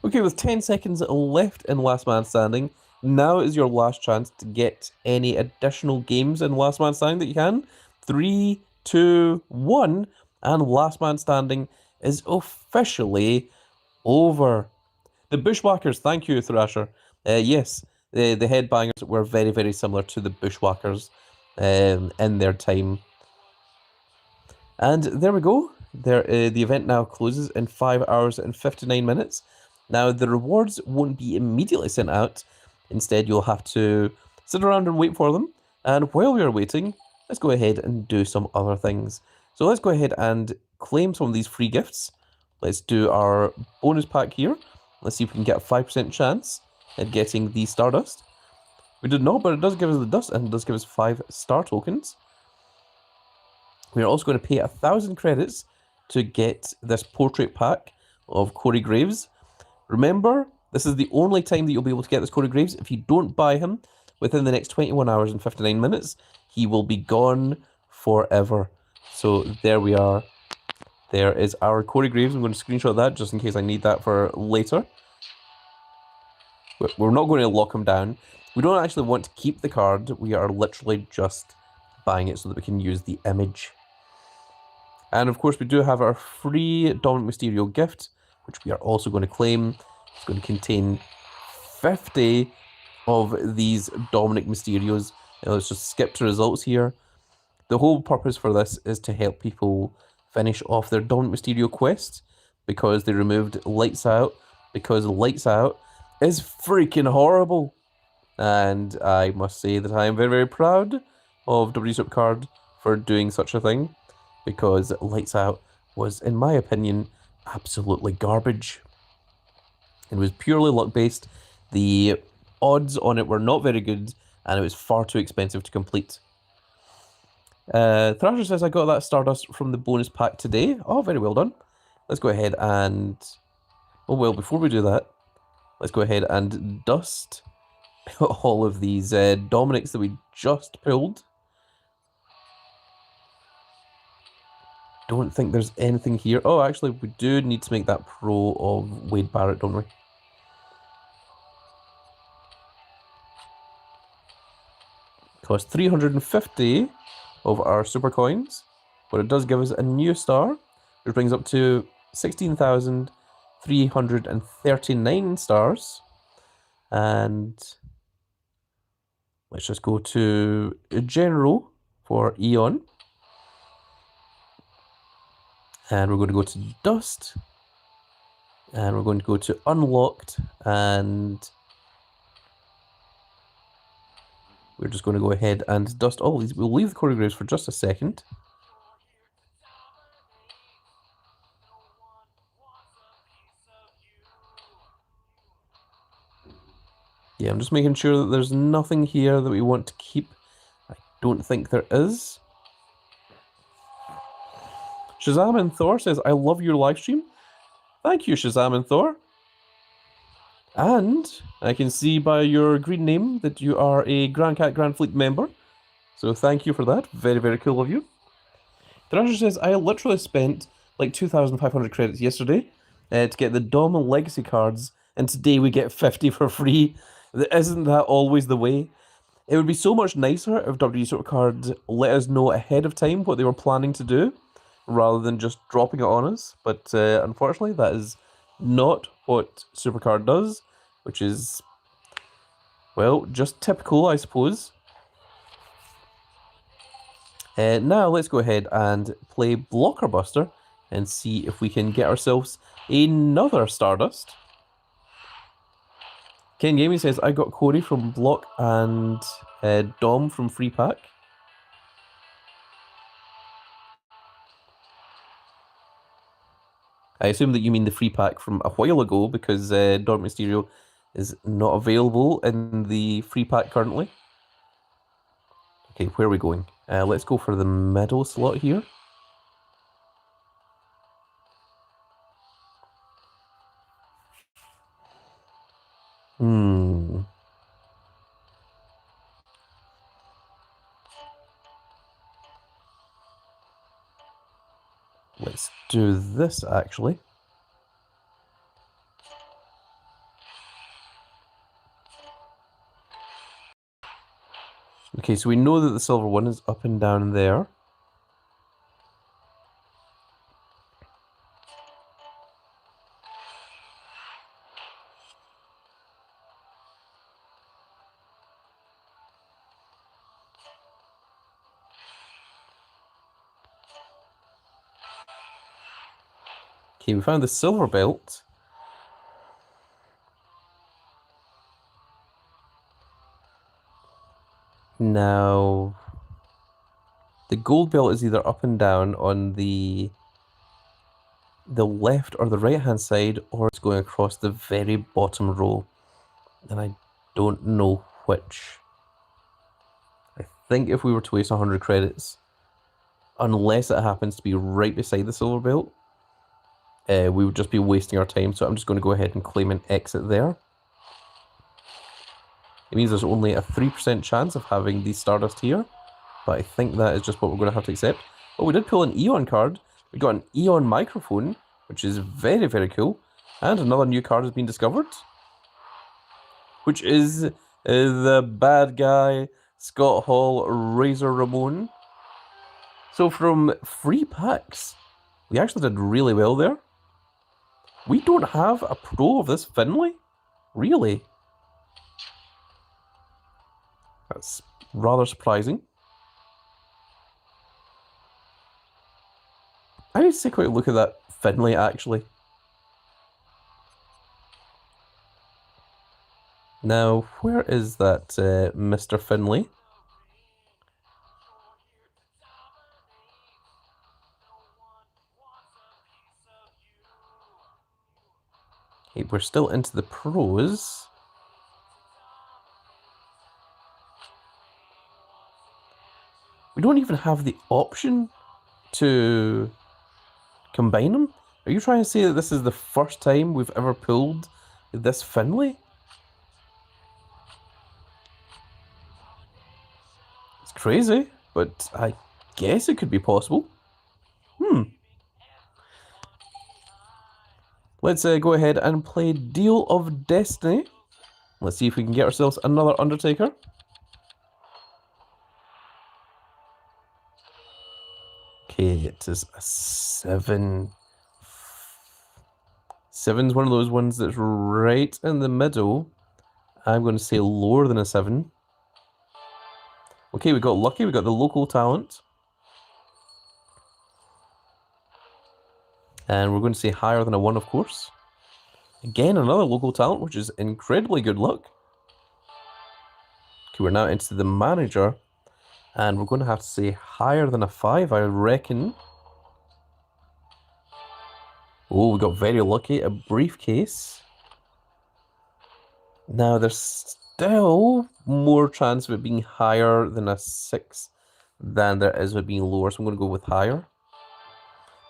Okay, with 10 seconds left in Last Man Standing, now is your last chance to get any additional games in Last Man Standing that you can. 3, 2, 1, and Last Man Standing is officially over. The Bushwhackers, thank you, Thrasher. Yes, the Headbangers were very, very similar to the Bushwhackers in their time. And there we go. There, the event now closes in 5 hours and 59 minutes. Now, the rewards won't be immediately sent out. Instead, you'll have to sit around and wait for them. And while we are waiting, let's go ahead and do some other things. So let's go ahead and claim some of these free gifts. Let's do our bonus pack here. Let's see if we can get a 5% chance at getting the Stardust. We did not, but it does give us the dust and it does give us 5 star tokens. We are also going to pay 1,000 credits to get this portrait pack of Cory Graves. Remember, this is the only time that you'll be able to get this Cory Graves. If you don't buy him within the next 21 hours and 59 minutes, he will be gone forever. So there we are. There is our Cory Graves. I'm going to screenshot that just in case I need that for later. We're not going to lock him down. We don't actually want to keep the card. We are literally just buying it so that we can use the image. And of course, we do have our free Dominic Mysterio gift, which we are also going to claim. It's going to contain 50 of these Dominic Mysterios. Now, let's just skip to results here. The whole purpose for this is to help people finish off their Dominic Mysterio quest because they removed Lights Out, because Lights Out is freaking horrible. And I must say that I am very, very proud of WWE Supercard for doing such a thing, because Lights Out was, in my opinion, absolutely garbage. It was purely luck-based. The odds on it were not very good, and it was far too expensive to complete. Thrasher says, I got that Stardust from the bonus pack today. Oh, very well done. Let's go ahead and... Oh, well, before we do that, let's go ahead and dust all of these Dominics that we just pulled. Don't think there's anything here. Oh, actually, we do need to make that pro of Wade Barrett, don't we? Cost 350 of our super coins, but it does give us a new star, which brings up to 339 stars. And let's just go to General for Eon. And we're going to go to Dust. And we're going to go to Unlocked. And we're just going to go ahead and dust all these. We'll leave the Cory Graves for just a second. Yeah, I'm just making sure that there's nothing here that we want to keep. I don't think there is. Shazam and Thor says, I love your live stream. Thank you, Shazam and Thor. And I can see by your green name that you are a Grand Cat Grand Fleet member. So thank you for that. Very, very cool of you. Thrasher says, I literally spent like 2,500 credits yesterday to get the Dom and Legacy cards, and today we get 50 for free. Isn't that always the way? It would be so much nicer if WWE Supercard let us know ahead of time what they were planning to do, rather than just dropping it on us. But unfortunately, that is not what Supercard does, which is, well, just typical, I suppose. Now let's go ahead and play Blocker Buster and see if we can get ourselves another Stardust. Ken Gaming says, I got Cory from Block and Dom from Free Pack. I assume that you mean the Free Pack from a while ago, because Dom Mysterio is not available in the Free Pack currently. Okay, where are we going? Let's go for the middle slot here. Let's do this, actually. Okay, so we know that the silver one is up and down there. Okay, we found the silver belt. Now, the gold belt is either up and down on the left or the right hand side, or it's going across the very bottom row. And I don't know which. I think if we were to waste 100 credits, unless it happens to be right beside the silver belt, we would just be wasting our time. So I'm just going to go ahead and claim an exit there. It means there's only a 3% chance of having the Stardust here, but I think that is just what we're going to have to accept. Oh, we did pull an Eon card. We got an Eon microphone, which is very, very cool. And another new card has been discovered, which is the bad guy, Scott Hall, Razor Ramon. So from free packs, we actually did really well there. We don't have a pro of this Finlay? Really? That's rather surprising. I need to take a quick look at that Finlay, actually. Now, where is that Mr. Finlay? Okay, we're still into the pros. We don't even have the option to combine them. Are you trying to say that this is the first time we've ever pulled this Finlay? It's crazy, but I guess it could be possible. Let's go ahead and play Deal of Destiny. Let's see if we can get ourselves another Undertaker. Okay, it is a 7 7's one of those ones that's right in the middle. I'm going to say lower than a 7. Okay, we got lucky. We got the local talent. And we're going to say higher than a 1, of course. Again, another local talent, which is incredibly good luck. Okay, we're now into the manager. And we're going to have to say higher than a 5, I reckon. Oh, we got very lucky. A briefcase. Now, there's still more chance of it being higher than a 6 than there is of it being lower. So I'm going to go with higher.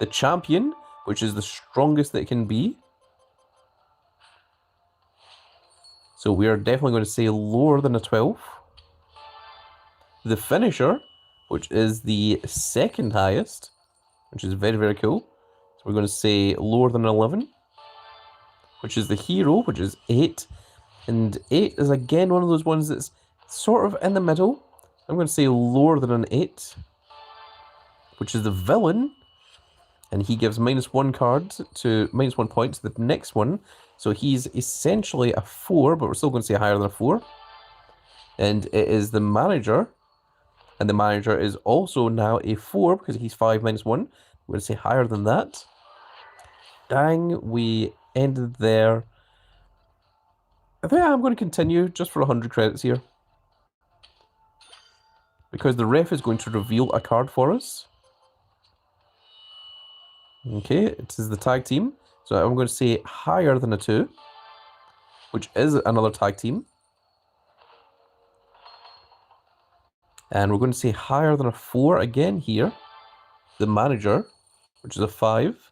The champion, which is the strongest that it can be. So we are definitely going to say lower than a 12. The finisher, which is the second highest, which is very, very cool. So we're going to say lower than 11. Which is the hero, which is 8. And 8 is again one of those ones that's sort of in the middle. I'm going to say lower than an 8. Which is the villain. And he gives -1 card to -1 point to the next one. So he's essentially a 4, but we're still going to say higher than a 4. And it is the manager. And the manager is also now a 4 because he's 5 -1. We're going to say higher than that. Dang, we ended there. I think I'm going to continue just for 100 credits here. Because the ref is going to reveal a card for us. Okay, it is the tag team. So I'm going to say higher than a 2. Which is another tag team. And we're going to say higher than a 4 again here. The manager, which is a 5.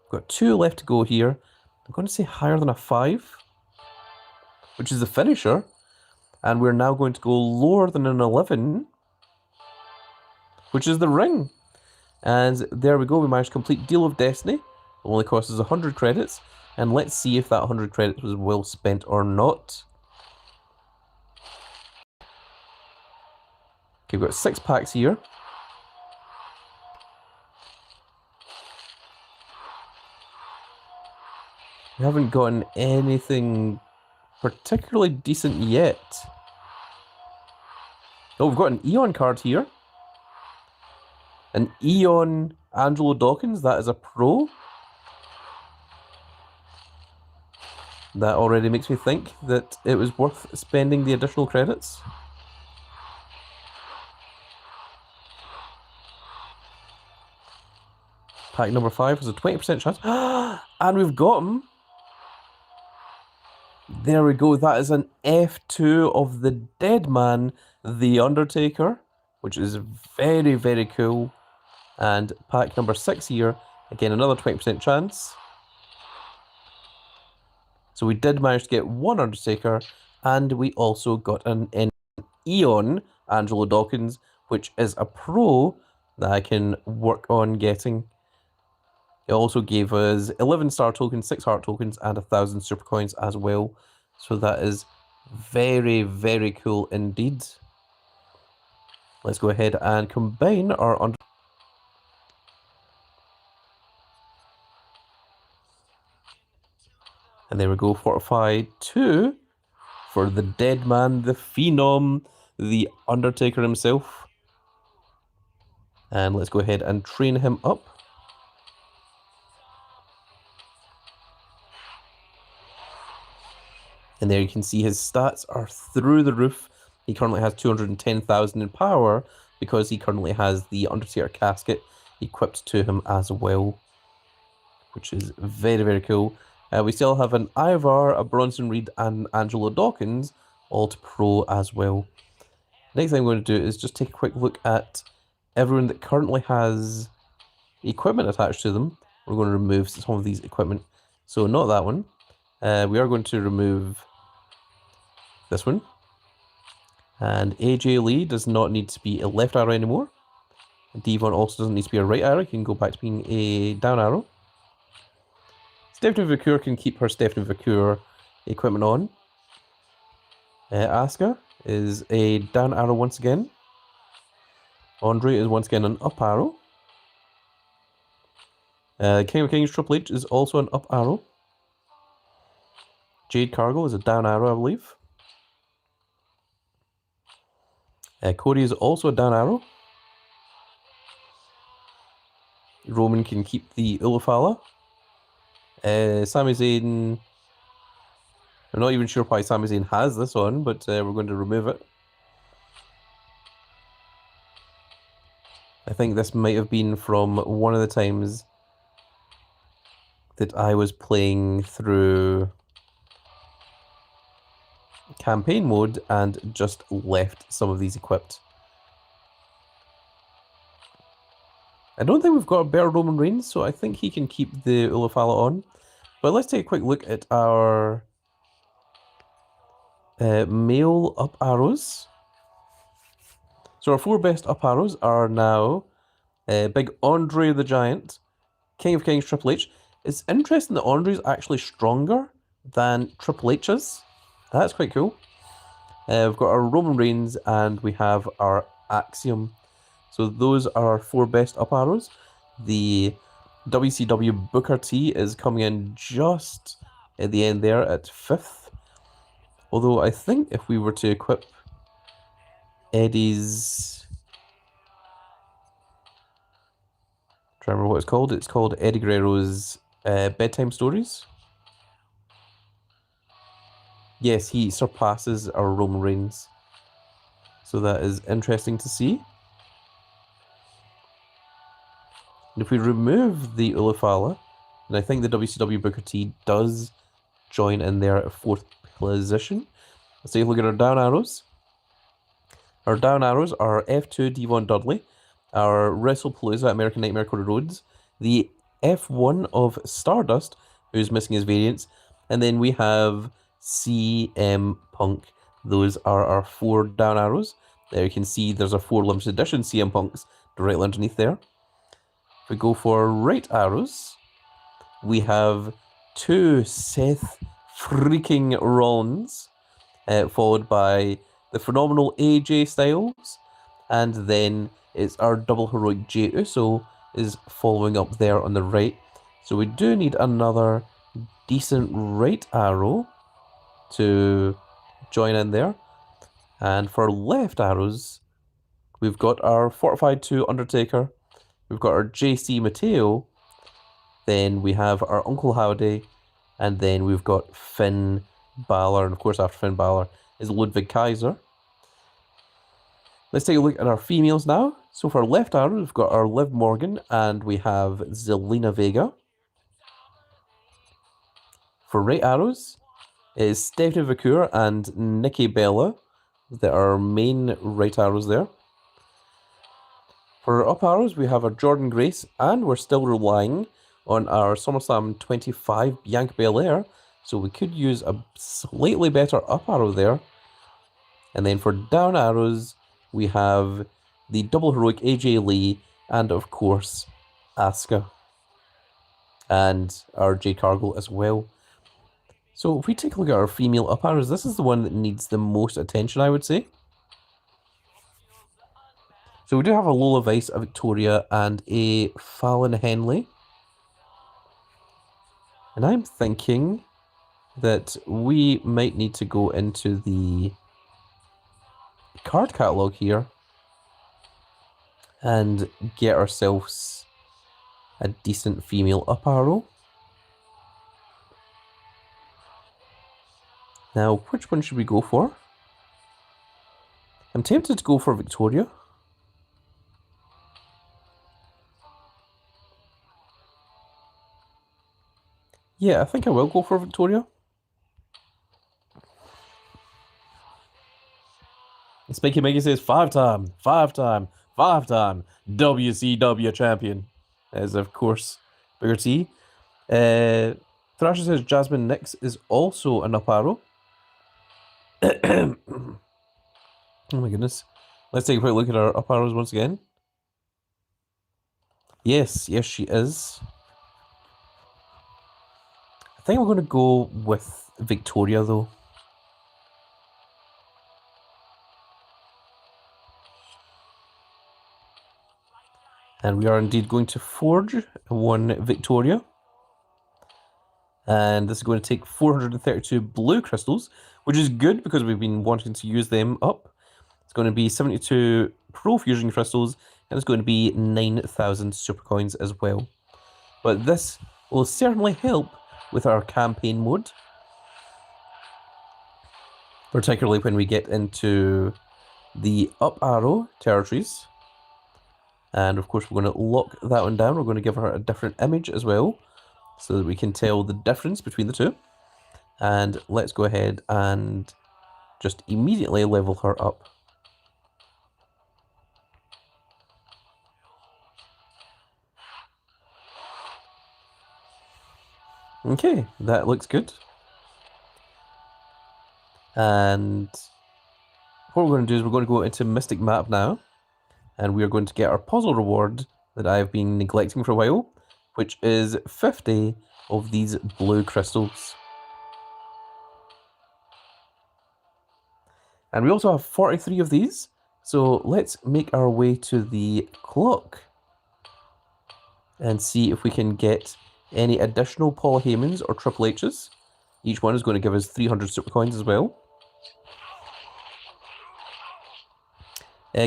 We've got 2 left to go here. I'm going to say higher than a 5. Which is the finisher. And we're now going to go lower than an 11. Which is the ring. And there we go, we managed to complete Deal of Destiny. It only cost us 100 credits. And let's see if that 100 credits was well spent or not. Okay, we've got 6 packs here. We haven't gotten anything particularly decent yet. Oh, we've got an Eon card here. An Eon Angelo Dawkins, that is a pro. That already makes me think that it was worth spending the additional credits. Pack number 5 has a 20% chance. And we've got him. There we go. That is an F2 of the dead man, The Undertaker, which is very, very cool. And pack number 6 here, again, another 20% chance. So we did manage to get one Undertaker, and we also got an Eon Angelo Dawkins, which is a pro that I can work on getting. It also gave us 11 star tokens, 6 heart tokens, and 1,000 super coins as well. So that is very, very cool indeed. Let's go ahead and combine our And there we go, Fortify 2 for the dead man, the Phenom, the Undertaker himself. And let's go ahead and train him up. And there you can see his stats are through the roof. He currently has 210,000 in power because he currently has the Undertaker casket equipped to him as well, which is very, very cool. We still have an Ivar, a Bronson Reed, and Angelo Dawkins, all to pro as well. Next thing I'm going to do is just take a quick look at everyone that currently has equipment attached to them. We're going to remove some of these equipment. So not that one. We are going to remove this one. And AJ Lee does not need to be a left arrow anymore. Devon also doesn't need to be a right arrow. He can go back to being a down arrow. Stephanie Vacour can keep her Stephanie Vacour equipment on. Asuka is a down arrow once again. Andre is once again an up arrow. King of Kings Triple H is also an up arrow. Jade Cargill is a down arrow, I believe. Cory is also a down arrow. Roman can keep the Ulafala. Sami Zayn... I'm not even sure why Sami Zayn has this on, but we're going to remove it. I think this might have been from one of the times that I was playing through campaign mode and just left some of these equipped. I don't think we've got a better Roman Reigns, so I think he can keep the Ulafala on. But let's take a quick look at our male up arrows. So our 4 best up arrows are now Big Andre the Giant, King of Kings Triple H. It's interesting that Andre is actually stronger than Triple H's. That's quite cool. We've got our Roman Reigns and we have our Axiom. So those are our 4 best up arrows. The WCW Booker T is coming in just at the end there at 5th. Although I think if we were to equip Eddie's... I'm trying to remember what it's called Eddie Guerrero's Bedtime Stories. Yes, he surpasses our Roman Reigns. So that is interesting to see. And if we remove the Ulafala, then I think the WCW Booker T does join in there at 4th position. Let's take a look at our down arrows. Our down arrows are F2 Devon Dudley, our WrestlePalooza American Nightmare Cody Rhodes, the F1 of Stardust, who's missing his variants, and then we have CM Punk. Those are our 4 down arrows. There you can see there's our 4 limited edition CM Punks directly underneath there. If we go for right arrows, we have 2 Seth freaking Rollins, followed by the phenomenal AJ Styles, and then it's our double heroic Jey Uso is following up there on the right. So we do need another decent right arrow to join in there. And for left arrows, we've got our Fortified 2 Undertaker, we've got our JC Mateo, then we have our Uncle Howdy, and then we've got Finn Balor, and of course after Finn Balor is Ludwig Kaiser. Let's take a look at our females now. So for our left arrow, we've got our Liv Morgan, and we have Zelina Vega. For right arrows, is Stephanie Vacour and Nikki Bella, that are our main right arrows there. For our up arrows, we have our Jordan Grace, and we're still relying on our SummerSlam 25 Bianca Belair, so we could use a slightly better up arrow there. And then for down arrows, we have the double heroic AJ Lee, and of course, Asuka. And our Jade Cargill as well. So if we take a look at our female up arrows, this is the one that needs the most attention, I would say. So we do have a Lola Vice, a Victoria, and a Fallon Henley. And I'm thinking that we might need to go into the card catalog here and get ourselves a decent female up arrow. Now, which one should we go for? I'm tempted to go for Victoria. Yeah, I think I will go for Victoria. Spiky Mickey says 5-time WCW champion. As of course, Booker T. Thrasher says Jasmine Nix is also an up arrow. Oh my goodness. Let's take a quick look at our up arrows once again. Yes, she is. I think I'm going to go with Victoria though. And we are indeed going to forge one Victoria. And this is going to take 432 blue crystals, which is good because we've been wanting to use them up. It's going to be 72 Pro Fusion crystals, and it's going to be 9,000 super coins as well. But this will certainly help with our campaign mode, particularly when we get into the up arrow territories. And of course, we're going to lock that one down. We're going to give her a different image as well, so that we can tell the difference between the two. And let's go ahead and just immediately level her up. Okay, that looks good. And what we're going to do is we're going to go into Mystic Map now, and we are going to get our puzzle reward that I've been neglecting for a while, which is 50 of these blue crystals. And we also have 43 of these, so let's make our way to the clock and see if we can get any additional Paul Heymans or Triple H's. Each one is going to give us 300 super coins as well.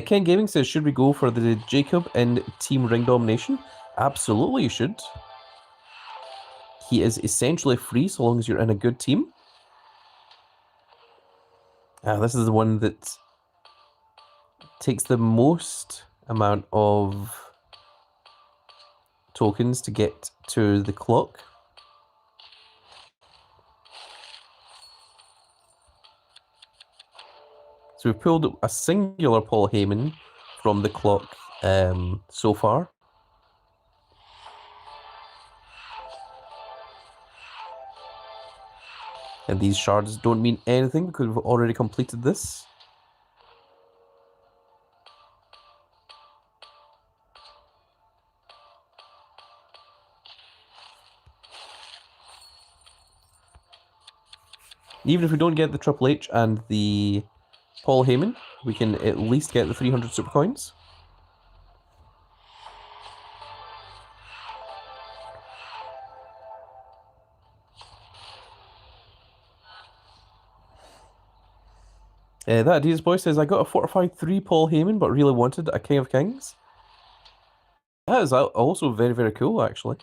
Ken Gaming says, should we go for the Jacob in Team Ring Domination? Absolutely you should. He is essentially free so long as you're in a good team. This is the one that takes the most amount of tokens to get to the clock. So we've pulled a singular Paul Heyman from the clock so far. And these shards don't mean anything because we've already completed this. Even if we don't get the Triple H and the Paul Heyman, we can at least get the 300 super coins. That Adidas boy says, I got a fortified 3 Paul Heyman, but really wanted a King of Kings. That is also very, very cool, actually.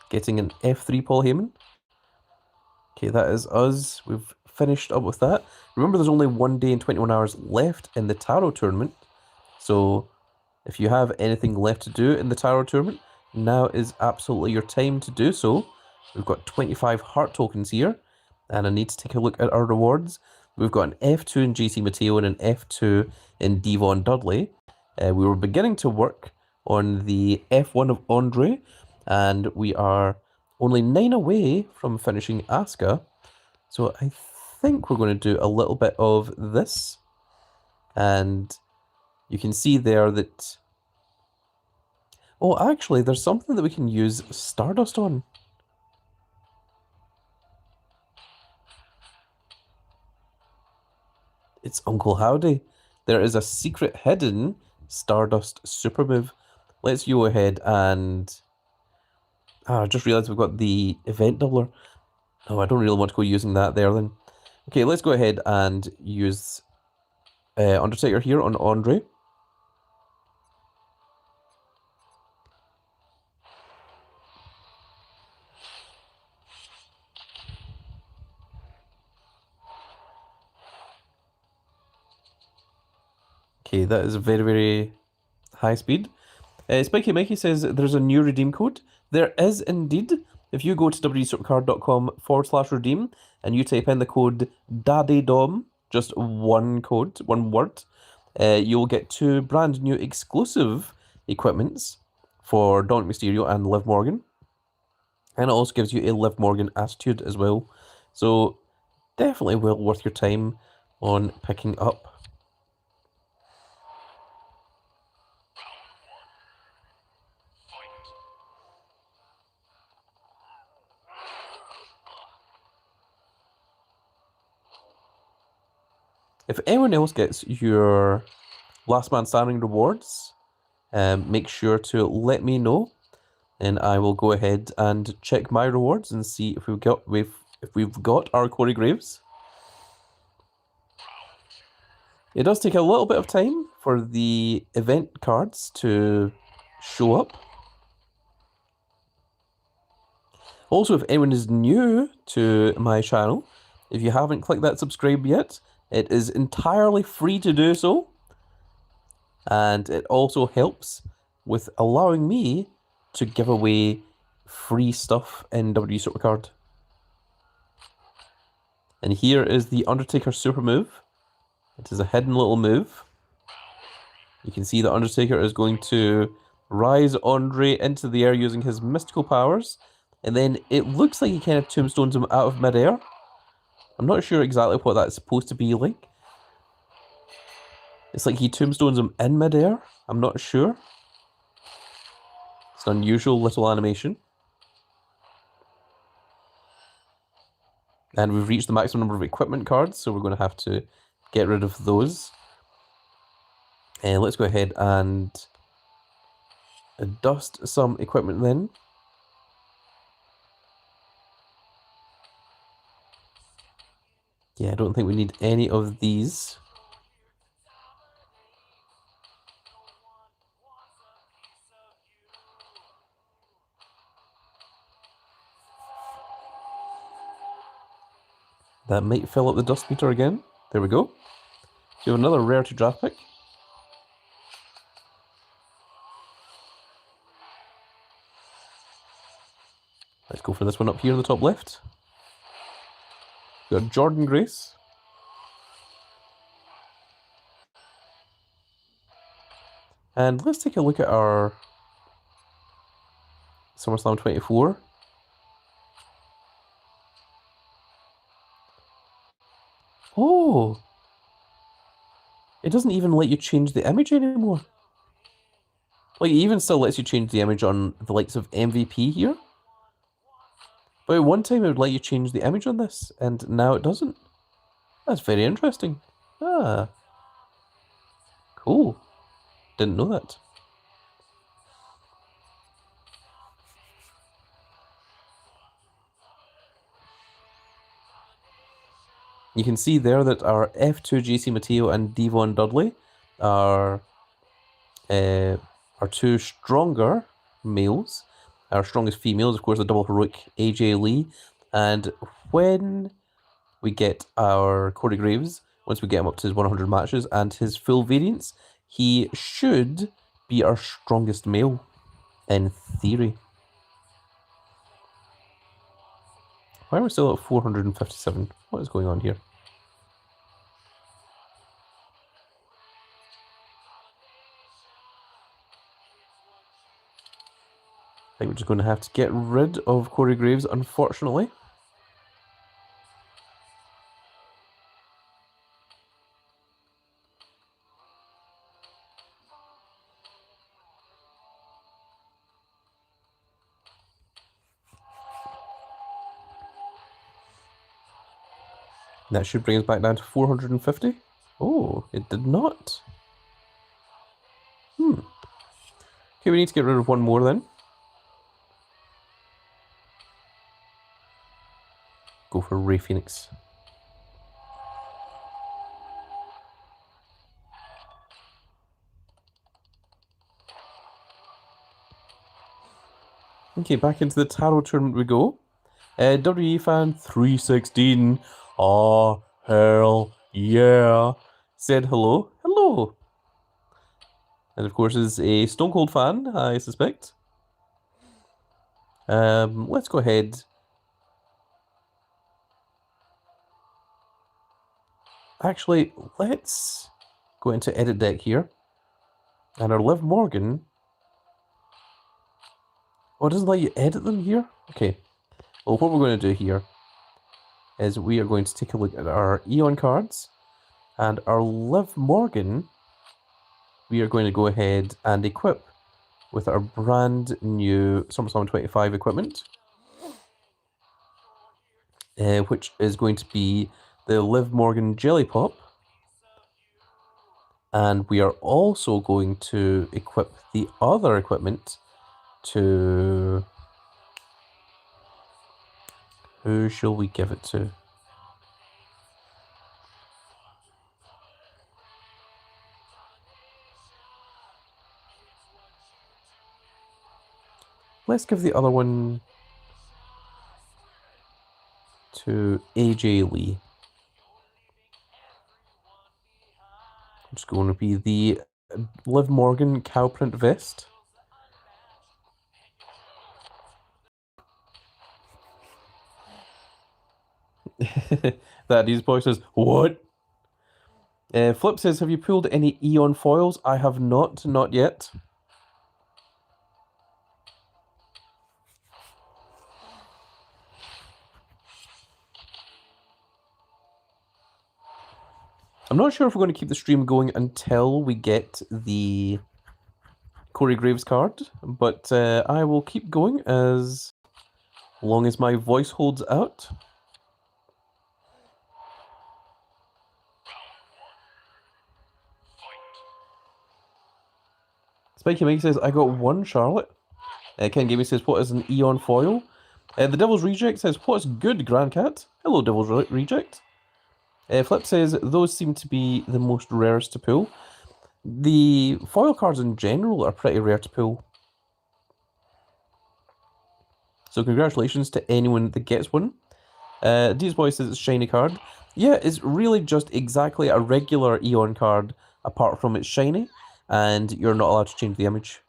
Getting an F3 Paul Heyman. Okay, that is us. We've finished up with that. Remember, there's only 1 day and 21 hours left in the Tarot tournament. So, if you have anything left to do in the Tarot tournament, now is absolutely your time to do so. We've got 25 heart tokens here, and I need to take a look at our rewards. We've got an F2 in JC Mateo and an F2 in Devon Dudley. We were beginning to work on the F1 of Andre, and we are only 9 away from finishing Asuka. So I think we're going to do a little bit of this. And you can see there that... Oh, actually, there's something that we can use Stardust on. It's Uncle Howdy. There is a secret hidden Stardust super move. Let's go ahead and... I just realized we've got the event doubler. Oh, I don't really want to go using that there then. Okay, let's go ahead and use Undertaker here on Andre. Okay, that is very, very high speed. Spiky Mikey says there's a new redeem code. There is indeed. If you go to www.supercard.com/redeem and you type in the code DADDYDOM, just one code, one word, you'll get 2 brand new exclusive equipments for Dominic Mysterio and Liv Morgan. And it also gives you a Liv Morgan attitude as well. So definitely well worth your time on picking up. If anyone else gets your Last Man Standing rewards, make sure to let me know. And I will go ahead and check my rewards and see if we've got our Cory Graves. It does take a little bit of time for the event cards to show up. Also, if anyone is new to my channel, if you haven't clicked that subscribe yet, it is entirely free to do so. And it also helps with allowing me to give away free stuff in WWE Supercard. And here is the Undertaker super move. It is a hidden little move. You can see the Undertaker is going to rise Andre into the air using his mystical powers. And then it looks like he kind of tombstones him out of midair. I'm not sure exactly what that's supposed to be like. It's like he tombstones him in midair. I'm not sure. It's an unusual little animation. And we've reached the maximum number of equipment cards, so we're going to have to get rid of those. And let's go ahead and dust some equipment then. Yeah, I don't think we need any of these. That might fill up the dust meter again. There we go. So you have another rare to draft pick. Let's go for this one up here in the top left. We've got Jordan Grace. And let's take a look at our SummerSlam 24. Oh! It doesn't even let you change the image anymore. Like, it even still lets you change the image on the likes of MVP here. But at one time it would let you change the image on this, and now it doesn't. That's very interesting. Ah. Cool. Didn't know that. You can see there that our F2 JC Mateo and Devon Dudley are two stronger males. Our strongest females, of course, the double heroic AJ Lee. And when we get our Cory Graves, once we get him up to his 100 matches and his full variants, he should be our strongest male, in theory. Why are we still at 457? What is going on here? I think we're just going to have to get rid of Cory Graves, unfortunately. That should bring us back down to 450. Oh, it did not. Okay, we need to get rid of one more then. Go for Rey Fenix. Okay, back into the Tarot tournament we go. WWE fan 316. Oh, hell yeah. Said hello. Hello. And of course is a Stone Cold fan, I suspect. Let's go ahead. Actually, let's go into edit deck here. And our Liv Morgan. Oh, it doesn't let you edit them here? Okay. Well, what we're going to do here is we are going to take a look at our Eon cards. And our Liv Morgan, we are going to go ahead and equip with our brand new SummerSlam 25 equipment. Which is going to be the Liv Morgan Jelly Pop. And we are also going to equip the other equipment to... Who shall we give it to? Let's give the other one to AJ Lee. It's going to be the Liv Morgan cow print vest. That news boy says, what? Flip says, have you pulled any Eon foils? I have not yet. I'm not sure if we're going to keep the stream going until we get the Cory Graves card, but I will keep going as long as my voice holds out. Spiky Mike says, I got one Charlotte. Ken Gaming says, what is an Eon foil? The Devil's Reject says, what's good, Grand Cat? Hello, Devil's Reject. Flip says, those seem to be the most rarest to pull. The foil cards in general are pretty rare to pull. So congratulations to anyone that gets one. D's Boy says it's a shiny card. Yeah, it's really just exactly a regular Eon card, apart from it's shiny, and you're not allowed to change the image.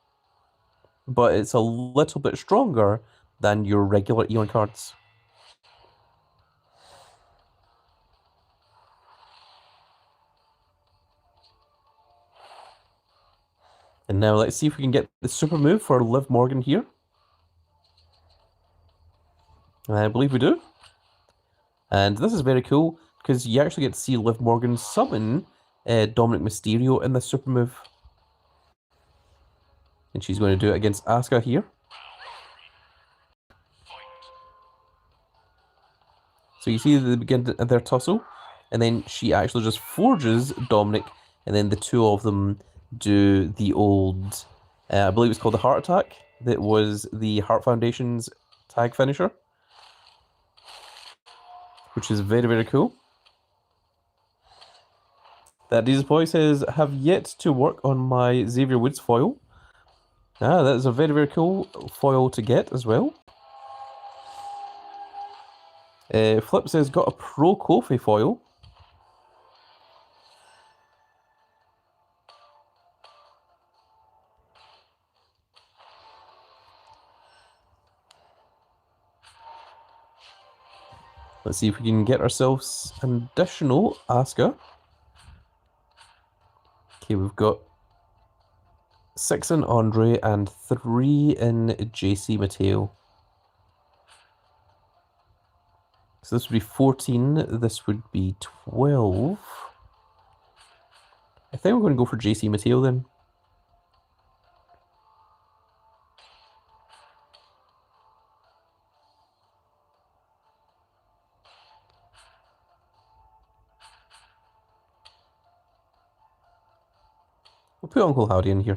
But it's a little bit stronger than your regular Eon cards. And now let's see if we can get the super move for Liv Morgan here. I believe we do. And this is very cool, because you actually get to see Liv Morgan summon Dominic Mysterio in this super move. And she's going to do it against Asuka here. So you see they begin their tussle, and then she actually just forges Dominic, and then the two of them do the old, I believe it's called the Heart Attack, that was the Heart Foundation's tag finisher, which is very, very cool. That Jesus Boy says, have yet to work on my Xavier Woods foil. Ah, that is a very, very cool foil to get as well. Flip says, got a Pro Kofi foil. Let's see if we can get ourselves an additional Asuka. Okay, we've got 6 in Andre and 3 in JC Mateo. So this would be 14, this would be 12. I think we're going to go for JC Mateo then. We'll put Uncle Howdy in here.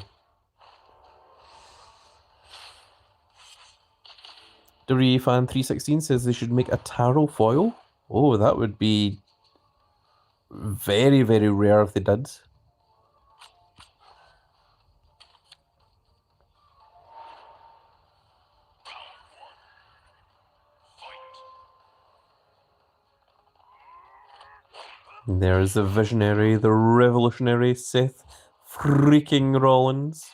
WWE Fan 316 says they should make a tarot foil. Oh, that would be very, very rare if they did. There's the visionary, the revolutionary Seth freaking Rollins,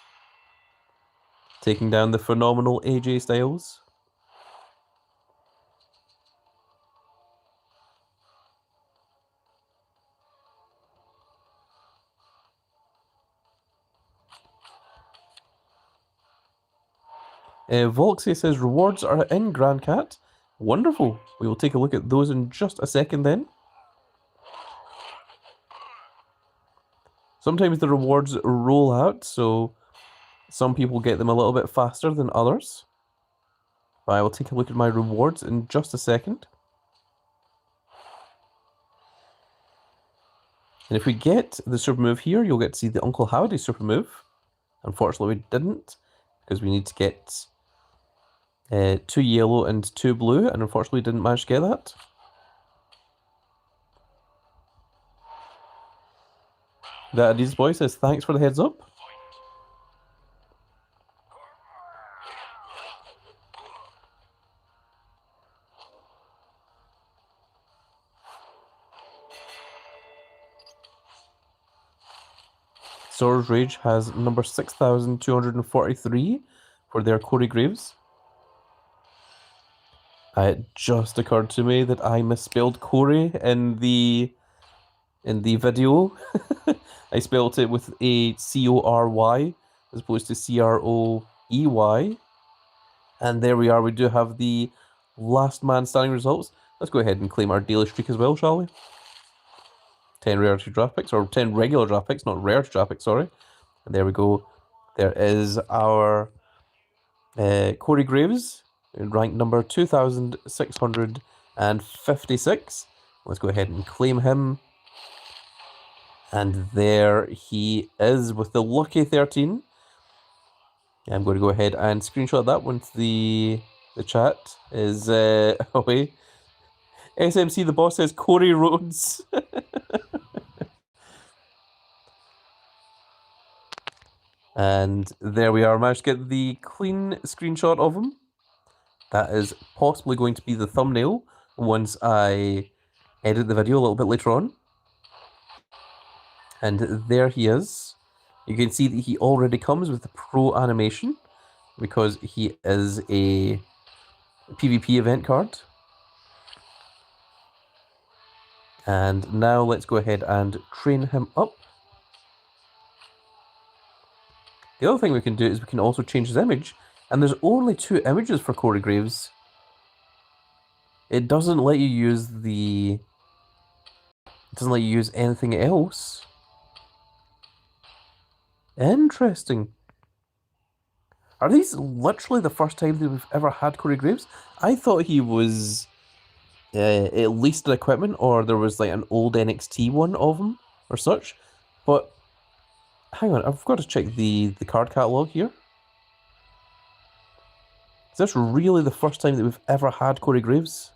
taking down the phenomenal AJ Styles. Volksy says rewards are in Grand Cat. Wonderful. We will take a look at those in just a second then. Sometimes the rewards roll out, so some people get them a little bit faster than others. But I will take a look at my rewards in just a second. And if we get the super move here, you'll get to see the Uncle Howdy super move. Unfortunately, we didn't, because we need to get 2 yellow and 2 blue, and unfortunately didn't manage to get that. The Adidas boy says, thanks for the heads up. Sora's Rage has number 6,243 for their Cory Graves. It just occurred to me that I misspelled Cory in the video. I spelled it with a C-O-R-Y as opposed to C-R-O-E-Y. And there we are. We do have the last man standing results. Let's go ahead and claim our daily streak as well, shall we? 10 rarity draft picks, or 10 regular draft picks, not rarity draft picks, sorry. And there we go. There is our Cory Graves, ranked number 2,656. Let's go ahead and claim him. And there he is with the lucky 13. I'm going to go ahead and screenshot that once the chat is away. SMC the boss says Cory Rhodes. And there we are. Managed to get the clean screenshot of him. That is possibly going to be the thumbnail once I edit the video a little bit later on. And there he is. You can see that he already comes with the pro animation because he is a PvP event card. And now let's go ahead and train him up. The other thing we can do is we can also change his image. And there's only 2 images for Cory Graves. It doesn't let you use the... It doesn't let you use anything else. Interesting. Are these literally the first time that we've ever had Cory Graves? I thought he was at least an equipment, or there was like an old NXT one of him or such. But hang on, I've got to check the card catalog here. Is this really the first time that we've ever had Cory Graves?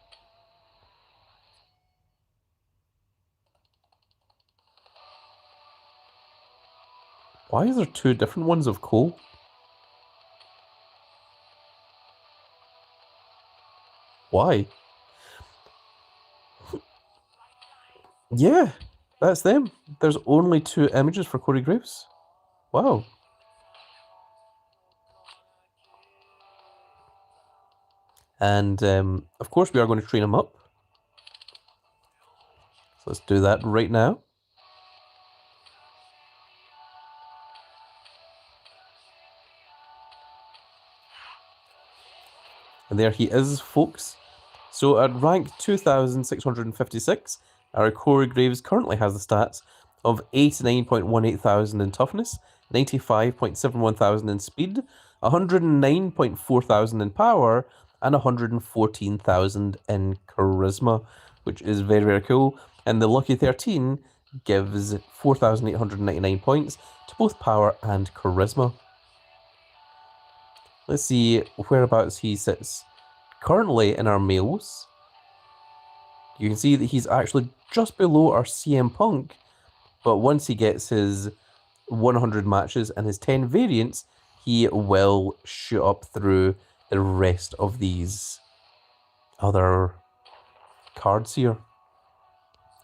Why is there 2 different ones of Cole? Why? Yeah, that's them. There's only 2 images for Cory Graves. Wow. And of course we are going to train him up. So let's do that right now. And there he is, folks. So at rank 2,656, our Cory Graves currently has the stats of 89.18 thousand in toughness, 95.71 thousand in speed, 109.4 thousand in power, and 114,000 in charisma, which is very, very cool. And the lucky 13 gives 4,899 points to both power and charisma. Let's see whereabouts he sits. Currently in our males, you can see that he's actually just below our CM Punk, but once he gets his 100 matches and his 10 variants, he will shoot up through the rest of these other cards here.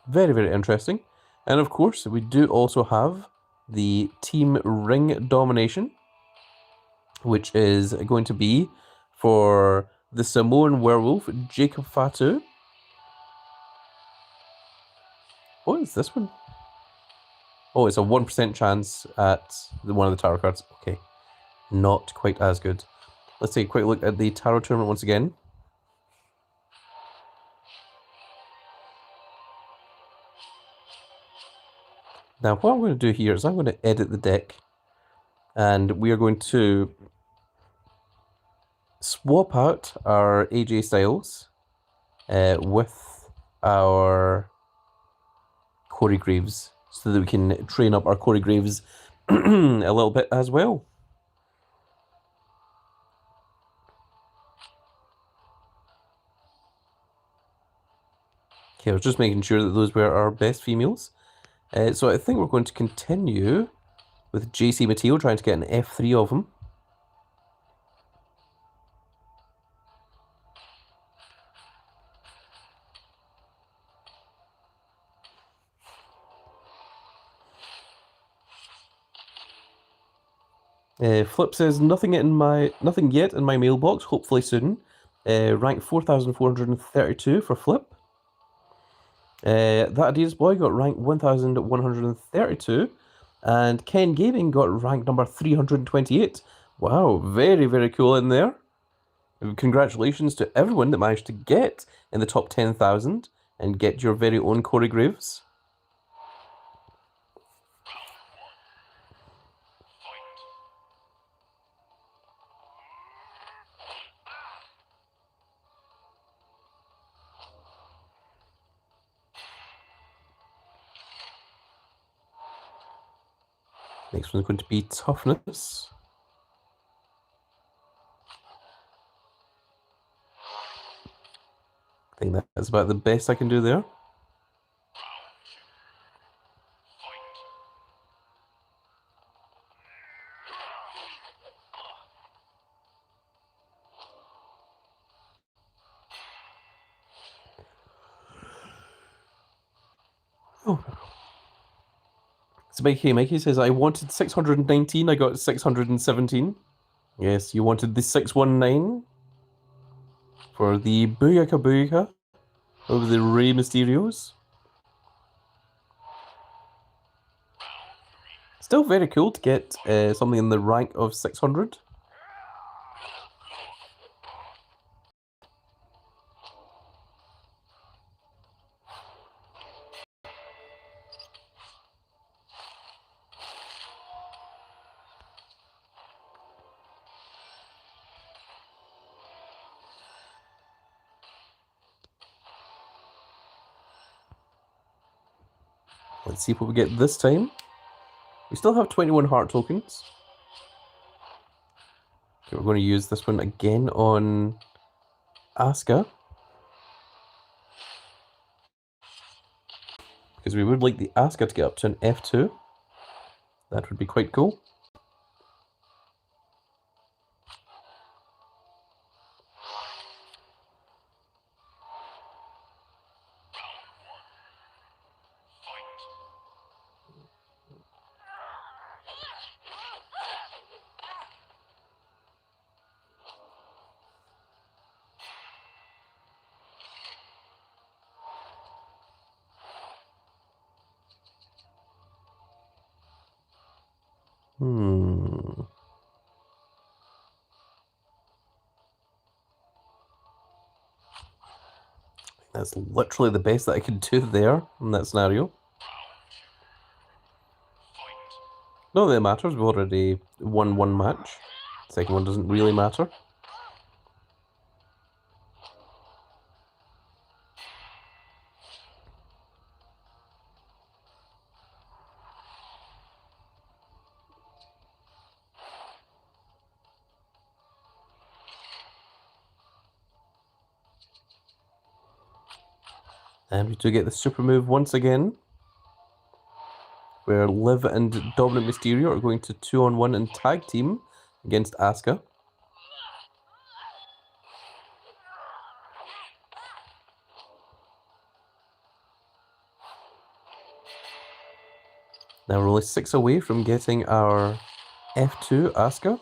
Very, very interesting. And of course, we do also have the Team Ring Domination, which is going to be for the Samoan Werewolf, Jacob Fatu. What is this one? Oh, it's a 1% chance at one of the tarot cards. Okay, not quite as good. Let's take a quick look at the tarot tournament once again. Now, what I'm going to do here is I'm going to edit the deck, and we are going to swap out our AJ Styles with our Cory Graves so that we can train up our Cory Graves a little bit as well. Okay, I was just making sure that those were our best females. So I think we're going to continue with JC Mateo trying to get an F3 of him. Flip says nothing yet in my mailbox. Hopefully soon. Rank 4,432 for Flip. That Adidas boy got rank 1,132, and Ken Gaming got rank number 328. Wow, very, very cool in there. Congratulations to everyone that managed to get in the top 10,000 and get your very own Cory Graves. Next one's going to be Toughness. I think that's about the best I can do there. Oh. So Mikey says, I wanted 619, I got 617. Yes, you wanted the 619 for the Booyaka Booyaka of the Rey Mysterios. Still very cool to get something in the rank of 600. Let's see what we get this time. We still have 21 heart tokens. Okay, we're going to use this one again on Asuka, because we would like the Asuka to get up to an F2. That would be quite cool. That's literally the best that I could do there in that scenario. Not that it matters, we've already won one match. The second one doesn't really matter. And we do get the super move once again, where Liv and Dominic Mysterio are going to 2-on-1 and tag team against Asuka. Now we're only 6 away from getting our F2 Asuka.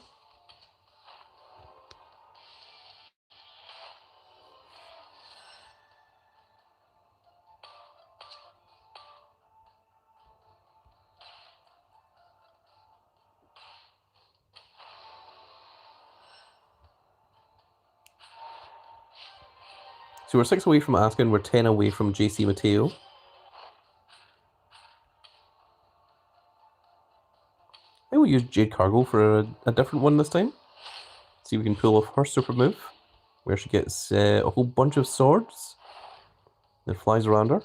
So we're 6 away from Asuka and we're 10 away from JC Mateo. I will use Jade Cargill for a different one this time. See if we can pull off her super move, where she gets a whole bunch of swords that flies around her.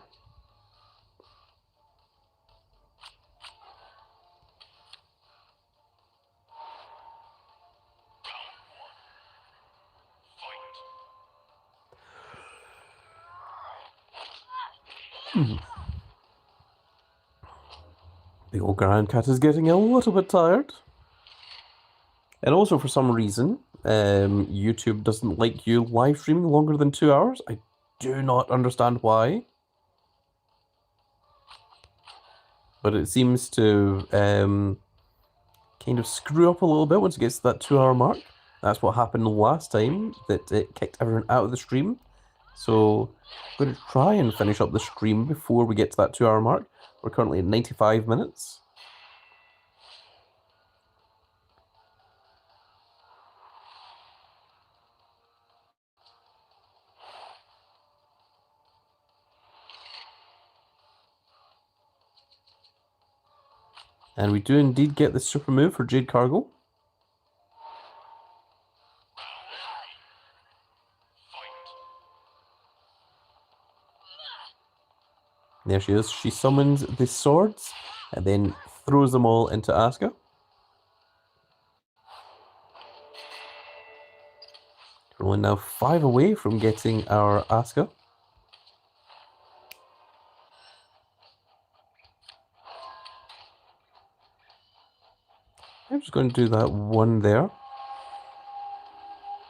The old Grand Cat is getting a little bit tired. And also, for some reason, YouTube doesn't like you live streaming longer than 2 hours. I do not understand why. But it seems to kind of screw up a little bit once it gets to that 2 hour mark. That's what happened last time, that it kicked everyone out of the stream. So I'm going to try and finish up the stream before we get to that 2 hour mark. We're currently at 95 minutes. And we do indeed get the super move for Jade Cargill. There she is. She summons the swords and then throws them all into Asuka. We're only now 5 away from getting our Asuka. I'm just going to do that one there.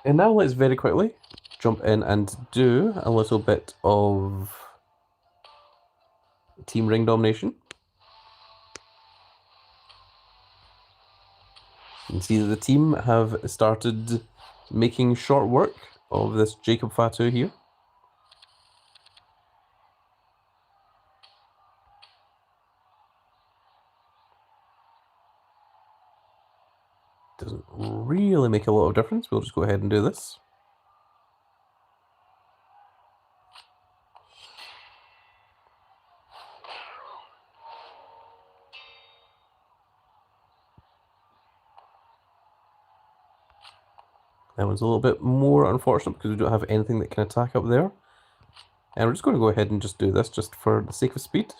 And now let's very quickly jump in and do a little bit of team ring domination. You can see that the team have started making short work of this Jacob Fatu here. Doesn't really make a lot of difference. We'll just go ahead and do this. That one's a little bit more unfortunate because we don't have anything that can attack up there. And we're just going to go ahead and just do this just for the sake of speed.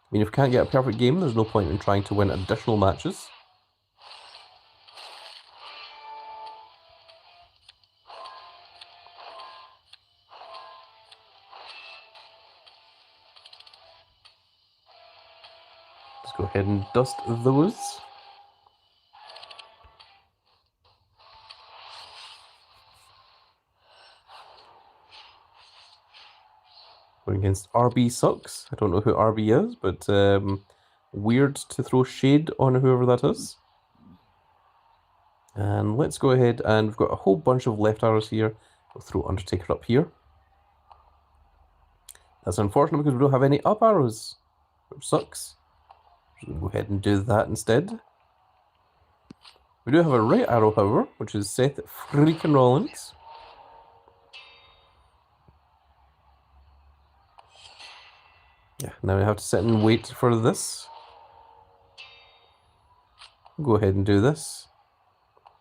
I mean, if we can't get a perfect game, there's no point in trying to win additional matches. Let's go ahead and dust those. Going against RB Sucks. I don't know who RB is, but weird to throw shade on whoever that is. And let's go ahead, and we've got a whole bunch of left arrows here. We'll throw Undertaker up here. That's unfortunate because we don't have any up arrows, which sucks. So we'll go ahead and do that instead. We do have a right arrow, however, which is Seth freaking Rollins. Yeah, now we have to sit and wait for this. Go ahead and do this.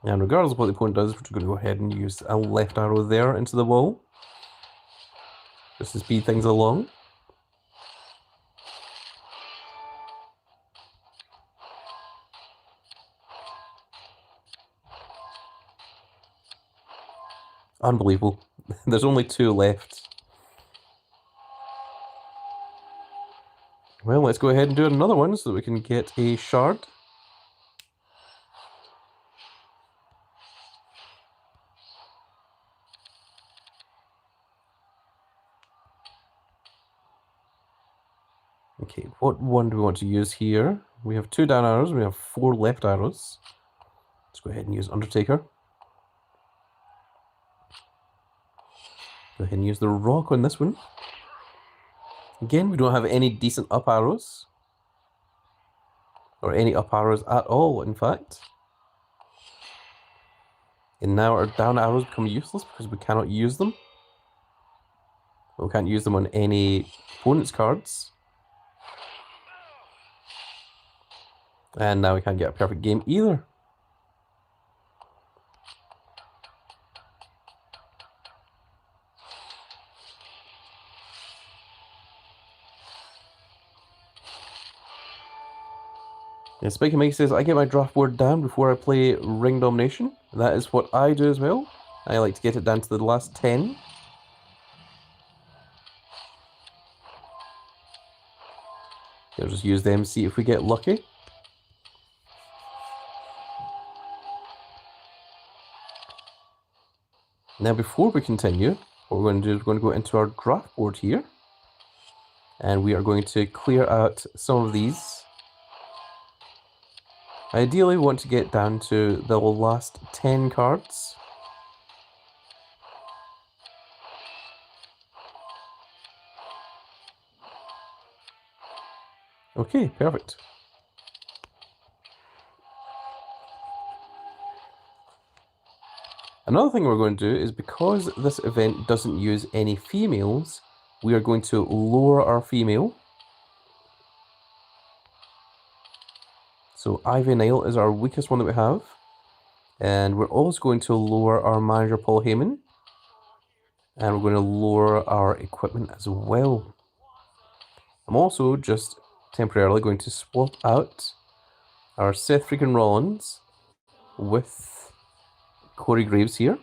And regardless of what the opponent does, we're just going to go ahead and use a left arrow there into the wall. Just to speed things along. Unbelievable. There's only 2 left. Well, let's go ahead and do another one so that we can get a shard. Okay, what one do we want to use here? We have 2 down arrows, we have 4 left arrows. Let's go ahead and use Undertaker. Go ahead and use the Rock on this one. Again, we don't have any decent up arrows. Or any up arrows at all, in fact. And now our down arrows become useless because we cannot use them. We can't use them on any opponent's cards. And now we can't get a perfect game either. Yeah, Spiky Mike says, I get my draft board down before I play Ring Domination. That is what I do as well. I like to get it down to the last 10. We'll just use them, see if we get lucky. Now, before we continue, what we're going to do is we're going to go into our draft board here. And we are going to clear out some of these. Ideally, we want to get down to the last 10 cards. Okay, perfect. Another thing we're going to do is, because this event doesn't use any females, we are going to lower our female. So Ivy Nile is our weakest one that we have. And we're also going to lower our manager Paul Heyman. And we're going to lower our equipment as well. I'm also just temporarily going to swap out our Seth freaking Rollins with Corey Graves here,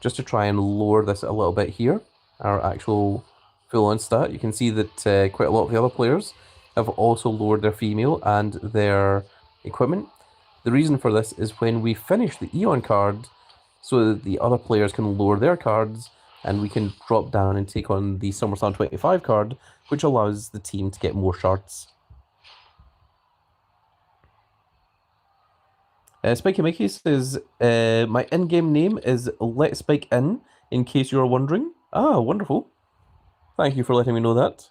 just to try and lower this a little bit here, our actual full-on stat. You can see that quite a lot of the other players have also lowered their female and their equipment. The reason for this is when we finish the Eon card, so that the other players can lower their cards, and we can drop down and take on the SummerSlam 25 card, which allows the team to get more shards. Spiky Mickey says, my in-game name is Let Spike in case you are wondering. Ah, wonderful. Thank you for letting me know that.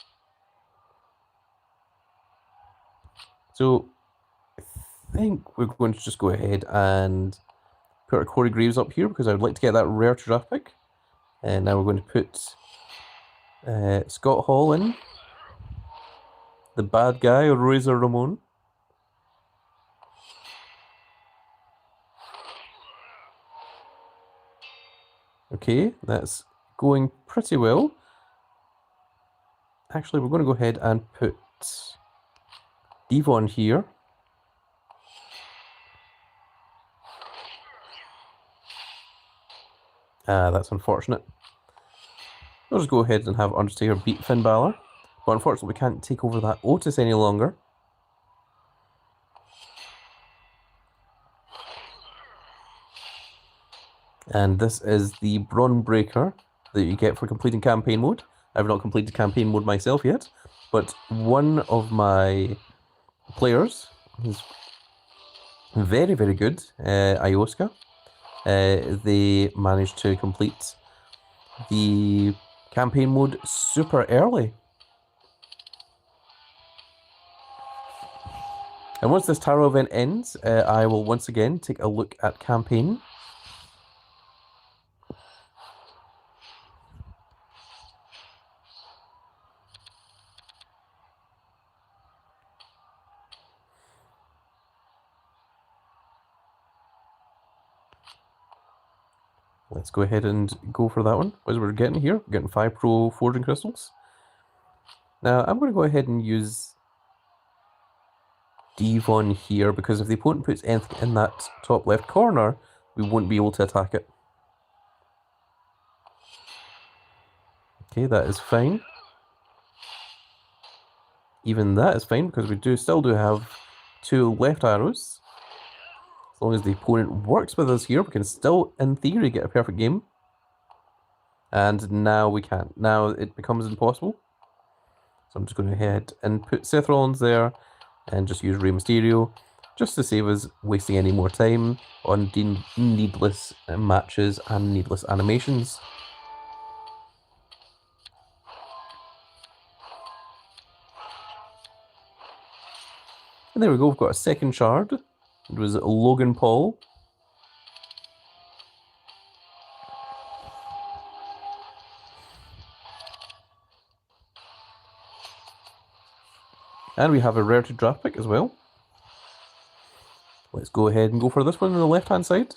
So, I think we're going to just go ahead and put our Corey Graves up here, because I would like to get that rare to draft pick. And now we're going to put Scott Hall in. The bad guy, Razor Ramon. Okay, that's going pretty well. Actually, we're going to go ahead and put Devon here. That's unfortunate. We'll just go ahead and have Undertaker beat Finn Balor. But unfortunately, we can't take over that Otis any longer. And this is the Braun Breaker that you get for completing campaign mode. I've not completed campaign mode myself yet, but one of my players is very, very good, Ioska. They managed to complete the campaign mode super early. And once this Tarot event ends, I will once again take a look at campaign. Let's go ahead and go for that one. What we're getting here? We're getting 5 Pro Forging Crystals. Now, I'm going to go ahead and use Devon here, because if the opponent puts anything in that top left corner, we won't be able to attack it. Okay, that is fine. Even that is fine, because we still do have 2 left arrows. As long as the opponent works with us here, we can still, in theory, get a perfect game. And now we can't. Now it becomes impossible. So I'm just going to head and put Seth Rollins there, and just use Rey Mysterio, just to save us wasting any more time on needless matches and needless animations. And there we go, we've got a second shard. It was Logan Paul. And we have a rare to draft pick as well. Let's go ahead and go for this one on the left-hand side,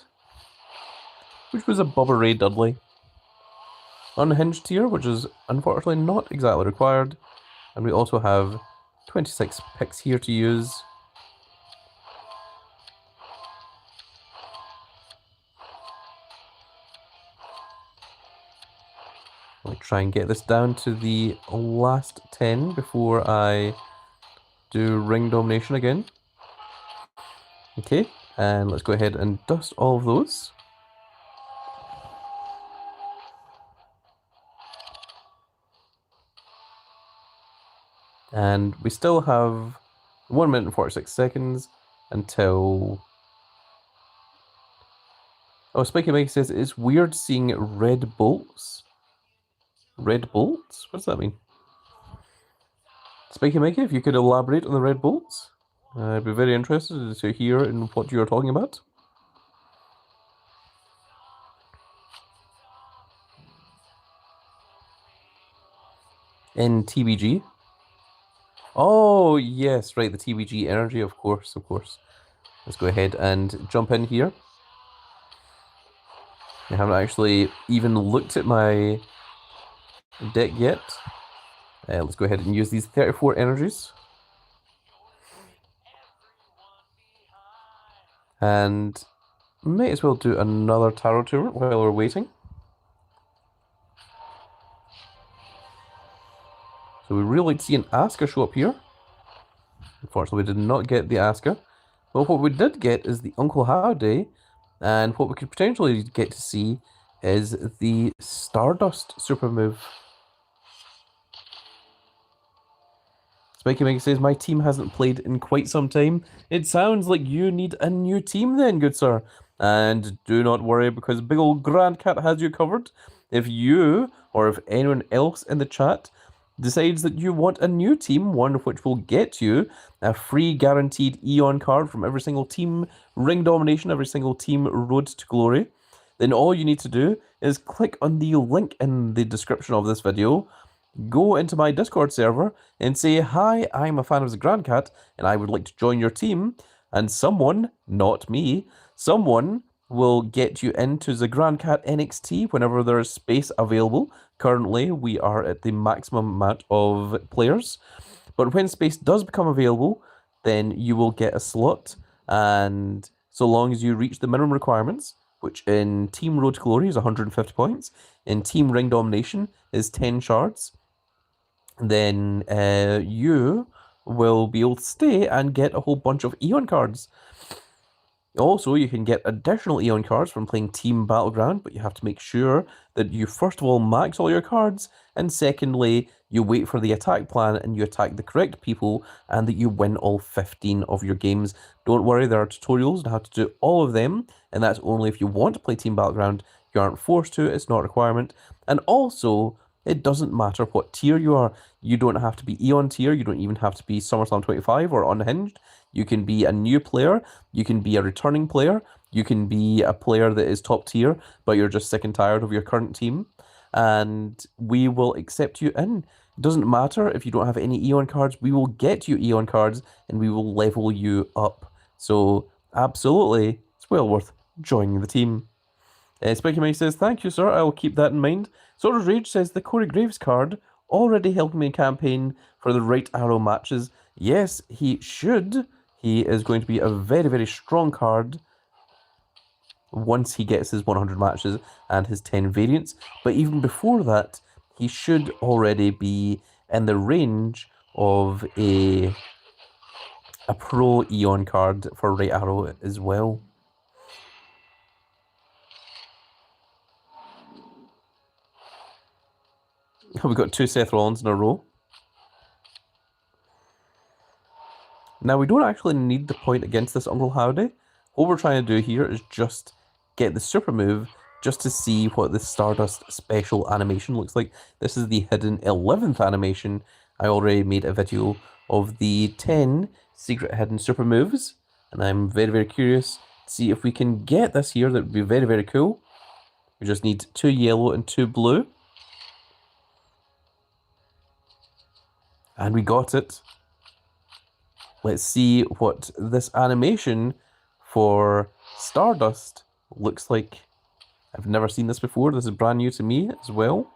which was a Bubba Ray Dudley. Unhinged tier, which is unfortunately not exactly required. And we also have 26 picks here to use. Let me try and get this down to the last 10 before I do ring domination again. Okay, and let's go ahead and dust all of those. And we still have 1 minute and 46 seconds until... Oh, Spiky Mike says it's weird seeing red bolts. Red bolts? What does that mean? Spiky Mikey, if you could elaborate on the red bolts, I'd be very interested to hear in what you're talking about. In TBG. Oh, yes, right, the TBG energy, of course, of course. Let's go ahead and jump in here. I haven't actually even looked at my deck yet. Let's go ahead and use these 34 energies. And may as well do another tarot tour while we're waiting. So we really like to see an Aska show up here. Unfortunately, we did not get the Aska. But what we did get is the Uncle Howdy, and what we could potentially get to see is the Stardust super move. Spiky Mike says, my team hasn't played in quite some time. It sounds like you need a new team then, good sir. And do not worry, because big old Grand Cat has you covered. If you, or if anyone else in the chat, decides that you want a new team, one which will get you a free guaranteed Eon card from every single team Ring Domination, every single team Road to Glory, then all you need to do is click on the link in the description of this video, go into my Discord server and say, hi, I'm a fan of the Grand Cat and I would like to join your team, and someone, not me, someone will get you into the Grand Cat NXT whenever there is space available. Currently, we are at the maximum amount of players, but when space does become available, then you will get a slot, and so long as you reach the minimum requirements, which in Team Road to Glory is 150 points, in Team Ring Domination is 10 shards, then you will be able to stay and get a whole bunch of Eon cards. Also, you can get additional Eon cards from playing Team Battleground, but you have to make sure that you first of all max all your cards, and secondly, you wait for the attack plan and you attack the correct people, and that you win all 15 of your games. Don't worry, there are tutorials on how to do all of them, and that's only if you want to play Team Battleground. You aren't forced to, it's not a requirement. And also, it doesn't matter what tier you are. You don't have to be Eon tier, you don't even have to be SummerSlam 25 or Unhinged. You can be a new player, you can be a returning player, you can be a player that is top tier, but you're just sick and tired of your current team, and we will accept you in. It doesn't matter if you don't have any Eon cards, we will get you Eon cards, and we will level you up. So, absolutely, it's well worth joining the team. Spiky Mike says, thank you, sir, I will keep that in mind. Sword of Rage says, the Cory Graves card already helped me campaign for the Right Arrow matches. Yes, he should. He is going to be a very, very strong card once he gets his 100 matches and his 10 variants. But even before that, he should already be in the range of a pro Eon card for Right Arrow as well. We've got 2 Seth Rollins in a row. Now, we don't actually need the point against this Uncle Howdy. What we're trying to do here is just get the super move just to see what the Stardust special animation looks like. This is the hidden 11th animation. I already made a video of the 10 secret hidden super moves, and I'm very, very curious to see if we can get this here. That would be very, very cool. We just need 2 yellow and 2 blue. And we got it. Let's see what this animation for Stardust looks like. I've never seen this before. This is brand new to me as well.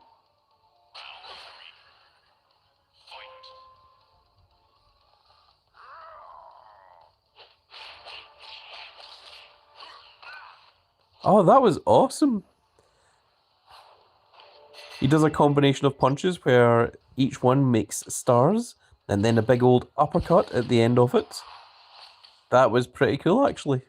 Oh, that was awesome. He does a combination of punches where each one makes stars, and then a big old uppercut at the end of it. That was pretty cool, actually.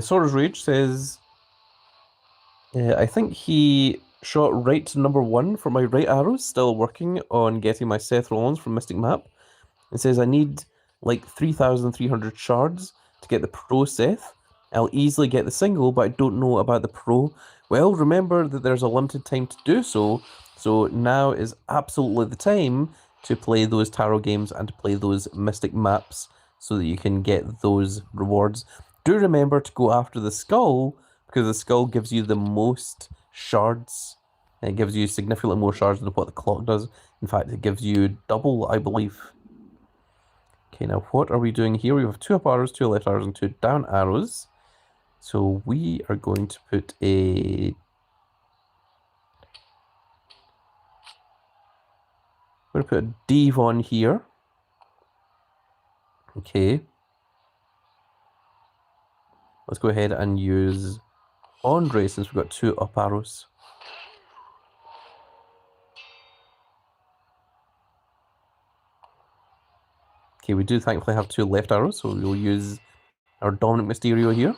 Sora's Rage says, I think he shot right to number 1 for my right arrows, still working on getting my Seth Rollins from Mystic Map. It says I need like 3,300 shards to get the pro Seth. I'll easily get the single, but I don't know about the pro. Well, remember that there's a limited time to do so, so now is absolutely the time to play those tarot games and to play those mystic maps so that you can get those rewards. Do remember to go after the skull, because the skull gives you the most shards. It gives you significantly more shards than what the clock does. In fact, it gives you double, I believe. Okay, now what are we doing here? We have 2 up arrows, 2 left arrows, and 2 down arrows. So we are going to put a... We're going to put a Devon here. Okay. Let's go ahead and use Andre since we've got 2 up arrows. Okay, we do thankfully have 2 left arrows, so we'll use our Dominant Mysterio here.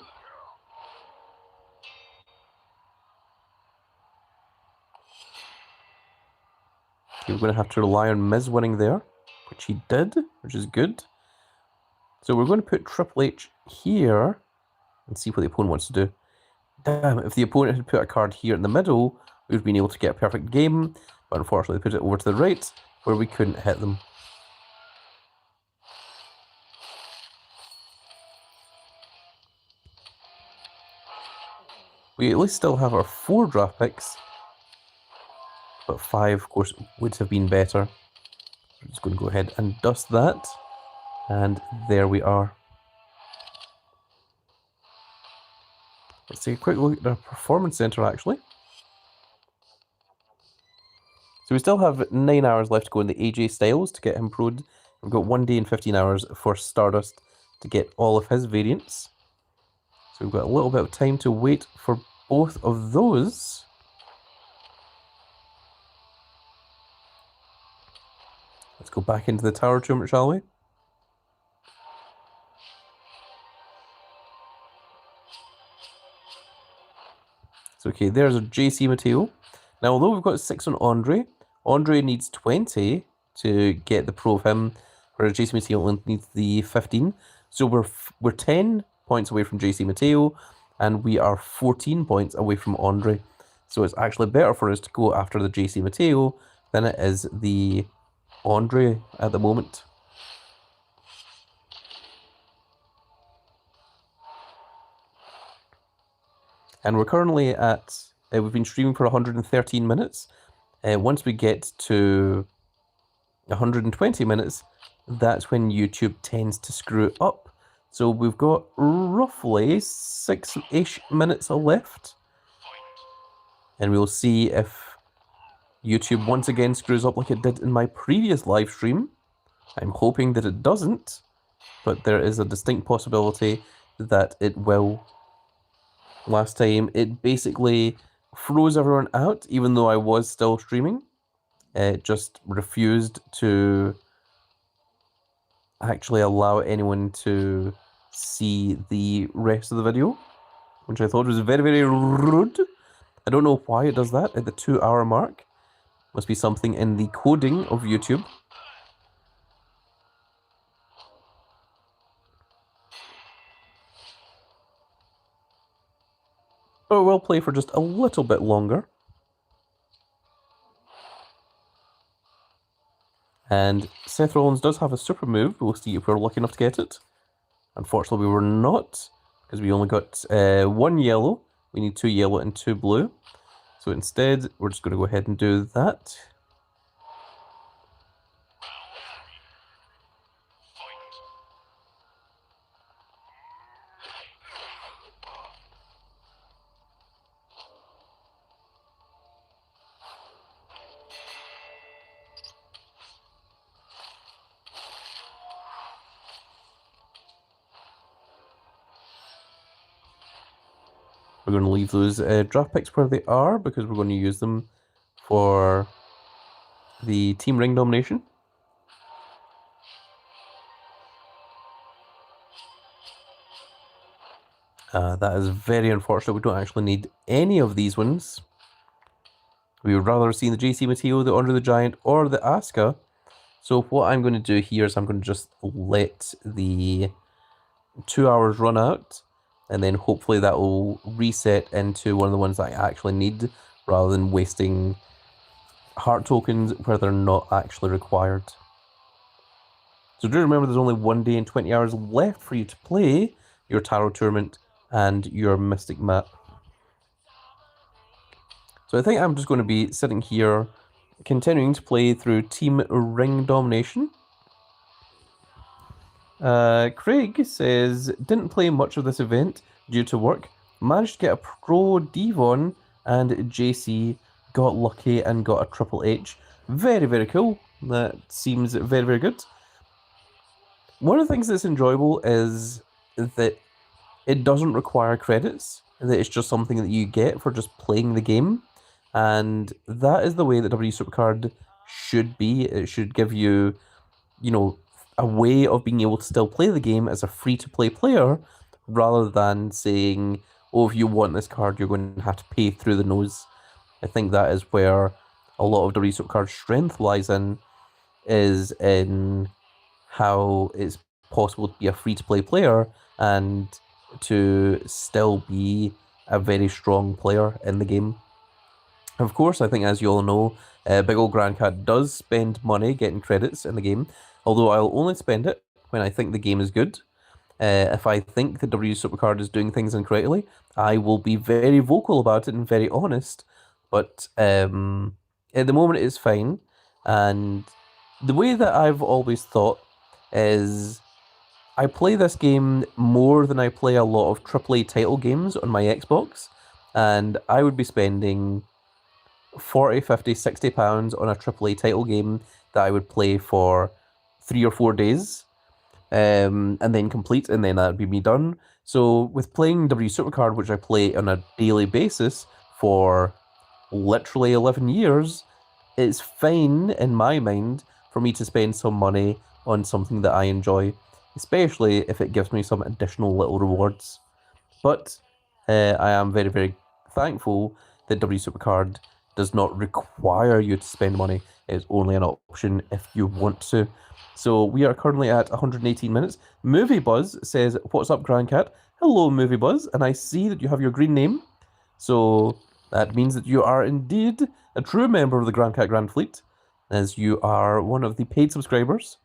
Okay, we're going to have to rely on Miz winning there, which he did, which is good. So we're going to put Triple H here and see what the opponent wants to do. Damn, if the opponent had put a card here in the middle, we would have been able to get a perfect game, but unfortunately they put it over to the right, where we couldn't hit them. We at least still have our 4 draft picks, but 5, of course, would have been better. We're just going to go ahead and dust that, and there we are. Let's take a quick look at our Performance Center, actually. So we still have 9 hours left to go in the AJ Styles to get him pro'd. We've got 1 day and 15 hours for Stardust to get all of his variants. So we've got a little bit of time to wait for both of those. Let's go back into the Tower Tournament, shall we? So okay, there's a JC Mateo. Now, although we've got 6 on Andre, Andre needs 20 to get the pro of him, whereas JC Mateo only needs the 15. So we're 10 points away from JC Mateo, and we are 14 points away from Andre. So it's actually better for us to go after the JC Mateo than it is the Andre at the moment. And we're currently at, we've been streaming for 113 minutes. Once we get to 120 minutes, that's when YouTube tends to screw it up. So we've got roughly 6-ish minutes left. And we'll see if YouTube once again screws up like it did in my previous live stream. I'm hoping that it doesn't, but there is a distinct possibility that it will. Last time, it basically froze everyone out, even though I was still streaming. It just refused to actually allow anyone to see the rest of the video, which I thought was very, very rude. I don't know why it does that at the 2-hour mark. Must be something in the coding of YouTube. But we'll play for just a little bit longer. And Seth Rollins does have a super move. We'll see if we're lucky enough to get it. Unfortunately, we were not, because we only got 1 yellow. We need 2 yellow and 2 blue. So instead, we're just going to go ahead and do that. We're going to leave those draft picks where they are because we're going to use them for the team ring nomination. That is very unfortunate. We don't actually need any of these ones. We would rather see the JC Mateo, the Andre the Giant, or the Asuka. So what I'm going to do here is I'm going to just let the 2 hours run out, and then hopefully that will reset into one of the ones that I actually need, rather than wasting heart tokens where they're not actually required. So do remember there's only 1 day and 20 hours left for you to play your Tarot Tournament and your Mystic map. So I think I'm just going to be sitting here continuing to play through Team Ring Domination. Craig says, didn't play much of this event due to work. Managed to get a Pro Devon, and JC got lucky and got a Triple H. Very, very cool. That seems very, very good. One of the things that's enjoyable is that it doesn't require credits, that it's just something that you get for just playing the game. And that is the way that WWE Supercard should be. It should give you, you know, a way of being able to still play the game as a free-to-play player, rather than saying, oh, if you want this card, you're going to have to pay through the nose. I think that is where a lot of WWE Supercard's strength lies in, is in how it's possible to be a free-to-play player and to still be a very strong player in the game. Of course, I think, as you all know, Big Ol' Grand Cat does spend money getting credits in the game, although I'll only spend it when I think the game is good. If I think the W Supercard is doing things incorrectly, I will be very vocal about it and very honest. But at the moment, it's fine. And the way that I've always thought is, I play this game more than I play a lot of AAA title games on my Xbox, and I would be spending 40, 50, 60 pounds on a AAA title game that I would play for 3 or 4 days, and then complete, and then that'd be me done. So with playing W Supercard, which I play on a daily basis for literally 11 years, it's fine in my mind for me to spend some money on something that I enjoy, especially if it gives me some additional little rewards. But I am very, very thankful that W Supercard does not require you to spend money. It's only an option if you want to. So we are currently at 118 minutes. Movie Buzz says, what's up, Grand Cat? Hello, Movie Buzz. And I see that you have your green name. So that means that you are indeed a true member of the Grand Cat Grand Fleet, as you are one of the paid subscribers,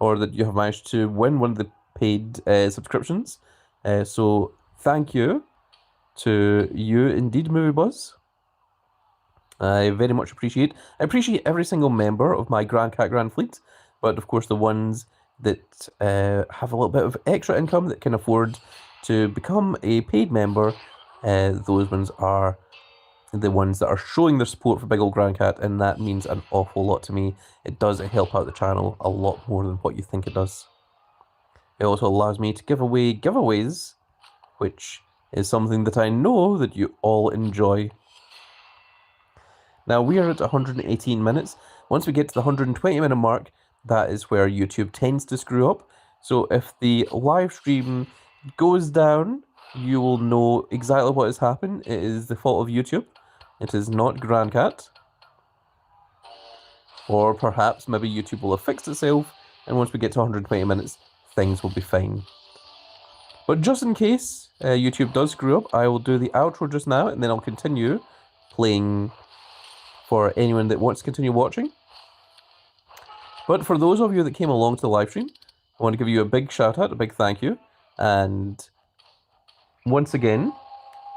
or that you have managed to win one of the paid subscriptions. So thank you to you indeed, Movie Buzz. I very much appreciate. I appreciate every single member of my Grand Cat Grand Fleet, but of course the ones that have a little bit of extra income that can afford to become a paid member, those ones are the ones that are showing their support for Big Ol' Grand Cat, and that means an awful lot to me. It does help out the channel a lot more than what you think it does. It also allows me to give away giveaways, which is something that I know that you all enjoy. Now we are at 118 minutes. Once we get to the 120-minute mark, that is where YouTube tends to screw up. So if the live stream goes down, you will know exactly what has happened. It is the fault of YouTube. It is not Grand Cat. Or perhaps maybe YouTube will have fixed itself, and once we get to 120 minutes, things will be fine. But just in case YouTube does screw up, I will do the outro just now, and then I'll continue playing for anyone that wants to continue watching. But for those of you that came along to the live stream, I want to give you a big shout out, a big thank you. And once again,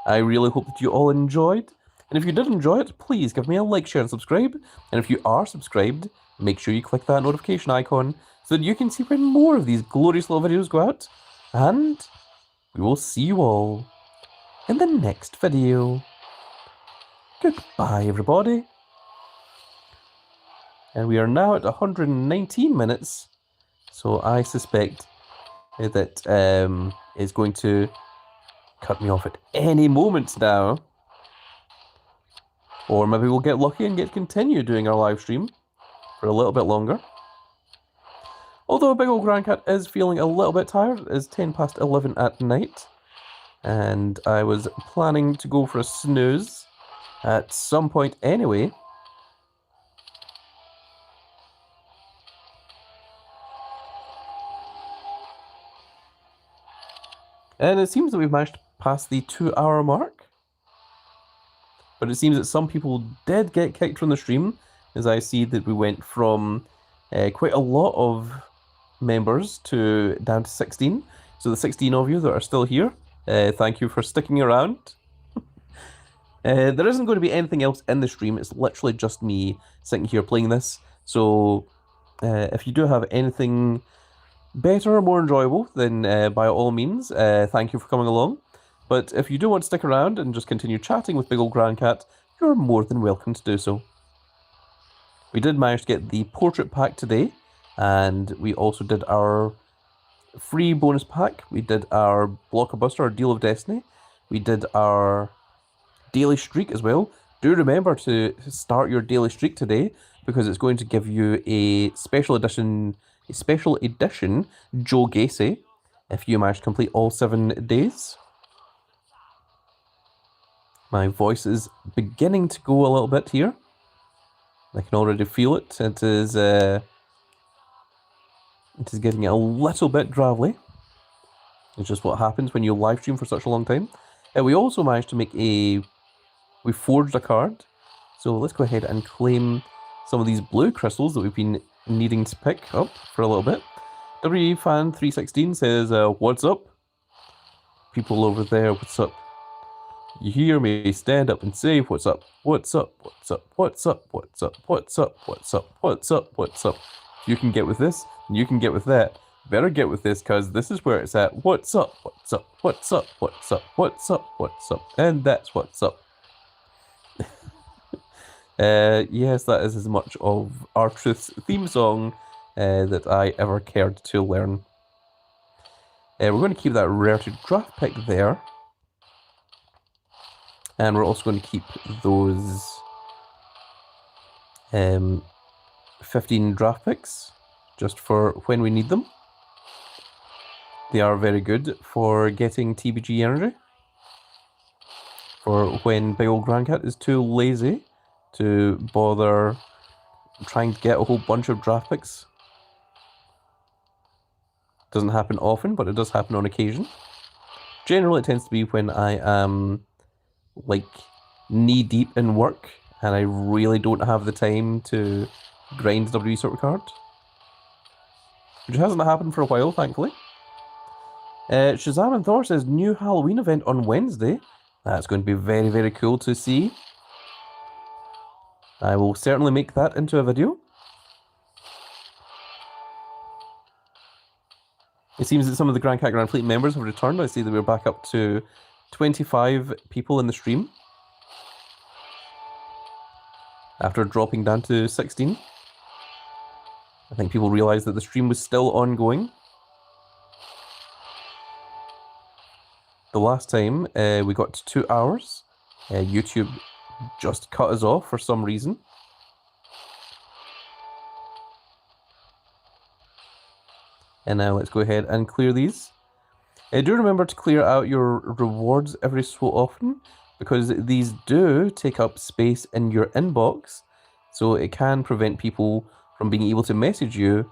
I really hope that you all enjoyed. And if you did enjoy it, please give me a like, share, and subscribe. And if you are subscribed, make sure you click that notification icon so that you can see when more of these glorious little videos go out. And we will see you all in the next video. Goodbye, everybody. And we are now at 119 minutes, so I suspect that it's going to cut me off at any moment now. Or maybe we'll get lucky and get to continue doing our live stream for a little bit longer. Although Big Ol' Grandcat is feeling a little bit tired, it's 10 past 11 at night. And I was planning to go for a snooze at some point anyway. And it seems that we've managed to pass the 2-hour mark. But it seems that some people did get kicked from the stream, as I see that we went from quite a lot of members to down to 16. So the 16 of you that are still here, thank you for sticking around. There isn't going to be anything else in the stream. It's literally just me sitting here playing this. So if you do have anything better or more enjoyable, then by all means, thank you for coming along. But if you do want to stick around and just continue chatting with Big Ol' Grandcat, you're more than welcome to do so. We did manage to get the portrait pack today, and we also did our free bonus pack. We did our Blockbuster, our Deal of Destiny. We did our daily streak as well. Do remember to start your daily streak today, because it's going to give you a special edition Joe Gacy if you manage to complete all 7 days. My voice is beginning to go a little bit here. I can already feel it. It is getting a little bit gravelly. It's just what happens when you live stream for such a long time. We also managed to make we forged a card. So let's go ahead and claim some of these blue crystals that we've been needing to pick up for a little bit. WFan316 says, what's up? People over there, what's up? You hear me, stand up and say, what's up? What's up? What's up? What's up? What's up? What's up? What's up? What's up? What's up? If you can get with this, and you can get with that. Better get with this, because this is where it's at. What's up? What's up? What's up? What's up? What's up? What's up? And that's what's up. Yes, that is as much of R-Truth's theme song that I ever cared to learn. We're going to keep that rare-to draft pick there. And we're also going to keep those 15 draft picks just for when we need them. They are very good for getting TBG energy. For when Big Ol' Grandcat is too lazy to bother trying to get a whole bunch of draft picks. Doesn't happen often, but it does happen on occasion. Generally, it tends to be when I am like knee deep in work and I really don't have the time to grind WWE Supercard, which hasn't happened for a while, thankfully. Shazam and Thor says new Halloween event on Wednesday. That's going to be very, very cool to see. I will certainly make that into a video. It seems that some of the Grand Cat Grand Fleet members have returned. I see that we're back up to 25 people in the stream after dropping down to 16. I think people realized that the stream was still ongoing. The last time we got to 2 hours, YouTube just cut us off for some reason. And now let's go ahead and clear these. Do remember to clear out your rewards every so often, because these do take up space in your inbox, so it can prevent people from being able to message you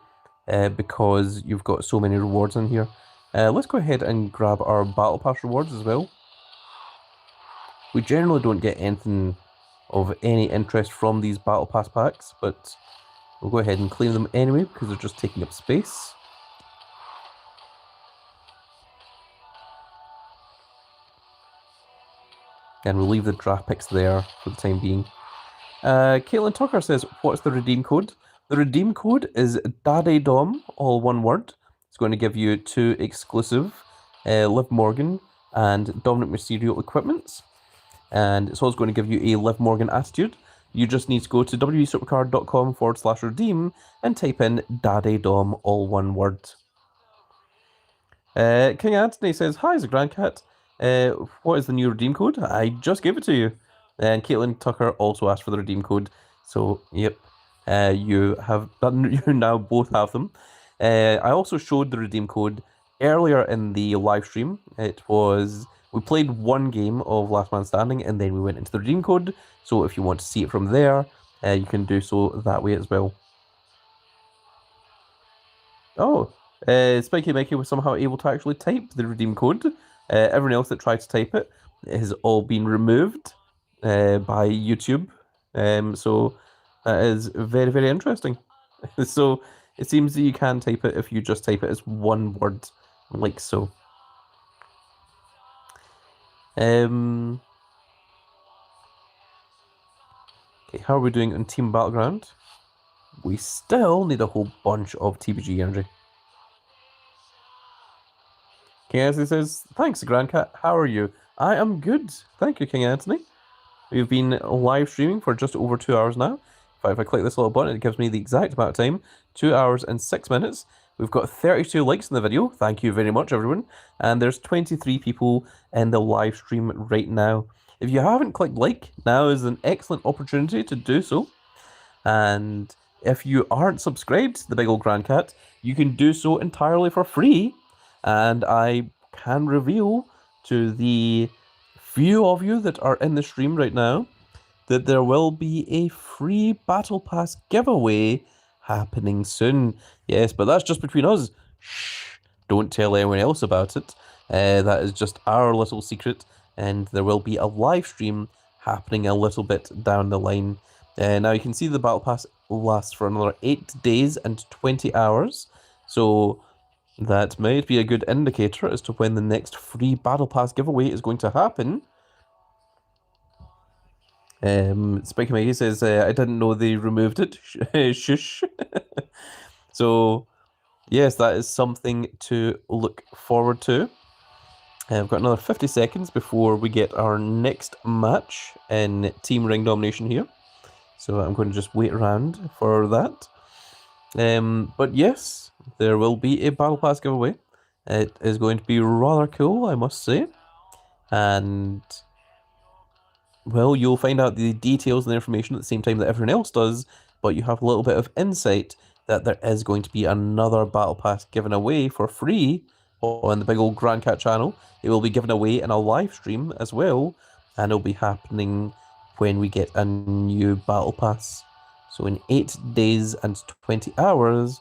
because you've got so many rewards in here. Let's go ahead and grab our Battle Pass rewards as well. We generally don't get anything of any interest from these Battle Pass packs, but we'll go ahead and claim them anyway because they're just taking up space. And we'll leave the draft picks there for the time being. Caitlin Tucker says, what's the redeem code? The redeem code is DaddyDom, all one word. It's going to give you 2 exclusive Liv Morgan and Dominic Mysterio equipments. And it's also going to give you a Liv Morgan attitude. You just need to go to wwesupercard.com/redeem and type in DaddyDom, all one word. King Anthony says, hi, Grandcat. What is the new redeem code? I just gave it to you. And Caitlin Tucker also asked for the redeem code. So, yep, you have you now both have them. I also showed the redeem code earlier in the live stream. We played one game of Last Man Standing and then we went into the redeem code. So if you want to see it from there, you can do so that way as well. Oh, Spiky Mikey was somehow able to actually type the redeem code. Everyone else that tried to type it has all been removed by YouTube. So that is very, very interesting. So it seems that you can type it if you just type it as one word, like so. Okay, how are we doing on Team Battleground? We still need a whole bunch of TBG energy. King Anthony says, thanks, Grandcat. How are you? I am good. Thank you, King Anthony. We've been live streaming for just over 2 hours now. If I click this little button, it gives me the exact amount of time, 2 hours and 6 minutes. We've got 32 likes in the video. Thank you very much, everyone. And there's 23 people in the live stream right now. If you haven't clicked like, now is an excellent opportunity to do so. And if you aren't subscribed to the Big Old Grandcat, you can do so entirely for free. And I can reveal to the few of you that are in the stream right now that there will be a free Battle Pass giveaway happening soon. Yes, but that's just between us. Shh, don't tell anyone else about it. That is just our little secret, and there will be a live stream happening a little bit down the line. Now you can see the Battle Pass lasts for another 8 days and 20 hours, so that might be a good indicator as to when the next free Battle Pass giveaway is going to happen. Spiky Mikey says, I didn't know they removed it. Shush. So, yes, that is something to look forward to. We've got another 50 seconds before we get our next match in Team Ring Domination here. So I'm going to just wait around for that. But yes, there will be a Battle Pass giveaway. It is going to be rather cool, I must say. And well, you'll find out the details and the information at the same time that everyone else does, but you have a little bit of insight that there is going to be another Battle Pass given away for free on the Big Old Grandcat channel. It will be given away in a live stream as well, and it'll be happening when we get a new Battle Pass. So in 8 days and 20 hours,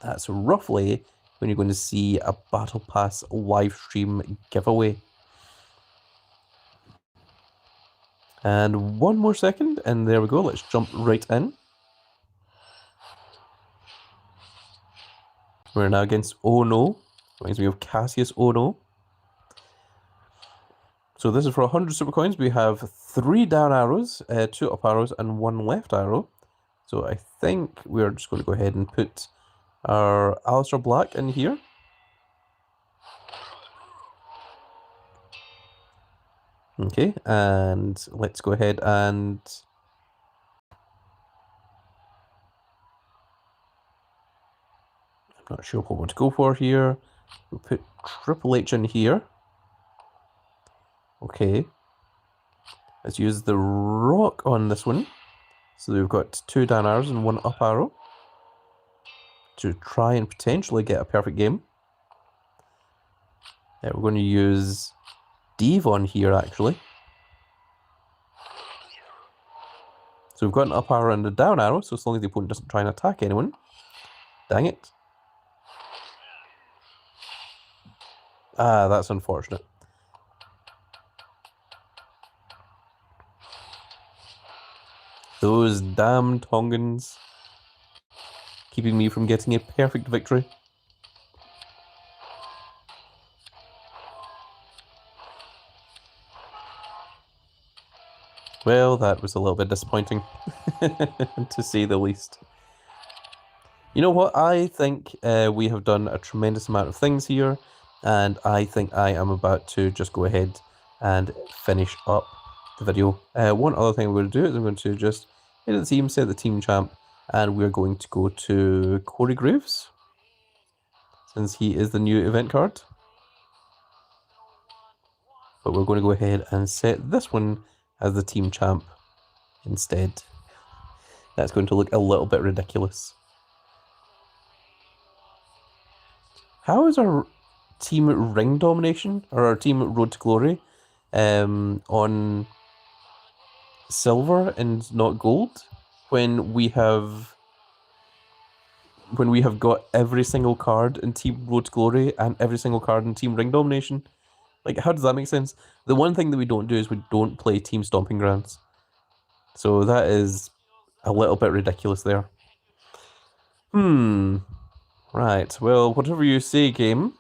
that's roughly when you're going to see a Battle Pass live stream giveaway. And one more second, and there we go. Let's jump right in. We're now against Oh No. Reminds me of Cassius Oh No. So this is for 100 super coins. We have 3 down arrows, 2 up arrows, and 1 left arrow. So I think we're just going to go ahead and put our Alistair Black in here. Okay, and let's go ahead and I'm not sure what we want to go for here. We'll put Triple H in here. Okay. Let's use the rock on this one. So we've got 2 down arrows and 1 up arrow to try and potentially get a perfect game. We're going to use Devon here, actually. So we've got an up arrow and a down arrow, so as long as the opponent doesn't try and attack anyone. Dang it. Ah, that's unfortunate. Those damn Tongans keeping me from getting a perfect victory. Well, that was a little bit disappointing, to say the least. You know what? I think we have done a tremendous amount of things here, and I think I am about to just go ahead and finish up the video. One other thing I'm going to do is I'm going to just hit the team, set the team champ, and we're going to go to Cory Graves, since he is the new event card. but we're going to go ahead and set this one as the team champ instead. That's going to look a little bit ridiculous. How is our team ring domination, or our team road to glory, on silver and not gold, when we have got every single card in Team Road to Glory and every single card in Team Ring Domination? Like, how does that make sense? The one thing that we don't do is we don't play Team Stomping Grounds. So that is a little bit ridiculous there. Right, well, whatever you say, game.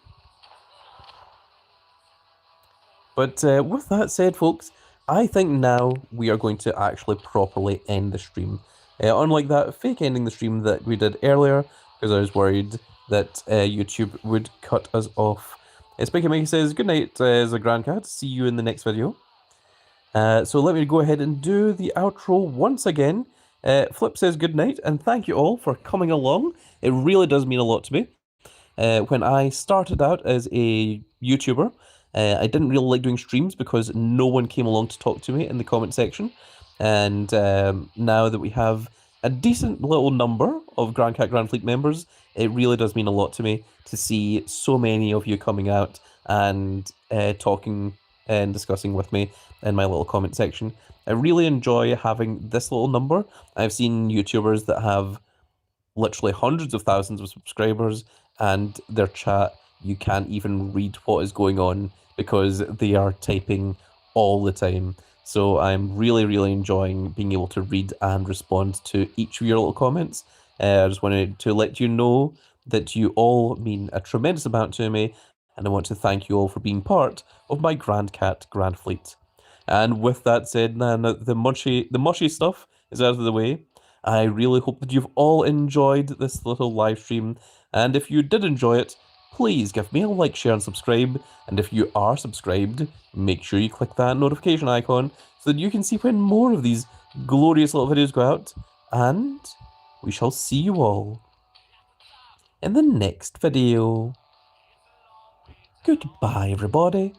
But with that said, folks, I think now we are going to actually properly end the stream. Unlike that fake ending the stream that we did earlier, because I was worried that YouTube would cut us off. Spiky Mikey says, good night, Zagrandcat. See you in the next video. So let me go ahead and do the outro once again. Flip says good night, and thank you all for coming along. It really does mean a lot to me. When I started out as a YouTuber, I didn't really like doing streams because no one came along to talk to me in the comment section. And now that we have a decent little number of Grand Cat Grand Fleet members, it really does mean a lot to me to see so many of you coming out and talking and discussing with me in my little comment section. I really enjoy having this little number. I've seen YouTubers that have literally hundreds of thousands of subscribers, and their chat, you can't even read what is going on because they are typing all the time. So I'm really, really enjoying being able to read and respond to each of your little comments. I just wanted to let you know that you all mean a tremendous amount to me, and I want to thank you all for being part of my Grand Cat Grand Fleet. And with that said, now the mushy stuff is out of the way. I really hope that you've all enjoyed this little live stream, and if you did enjoy it, please give me a like, share, and subscribe. And if you are subscribed, make sure you click that notification icon so that you can see when more of these glorious little videos go out. And we shall see you all in the next video. Goodbye, everybody.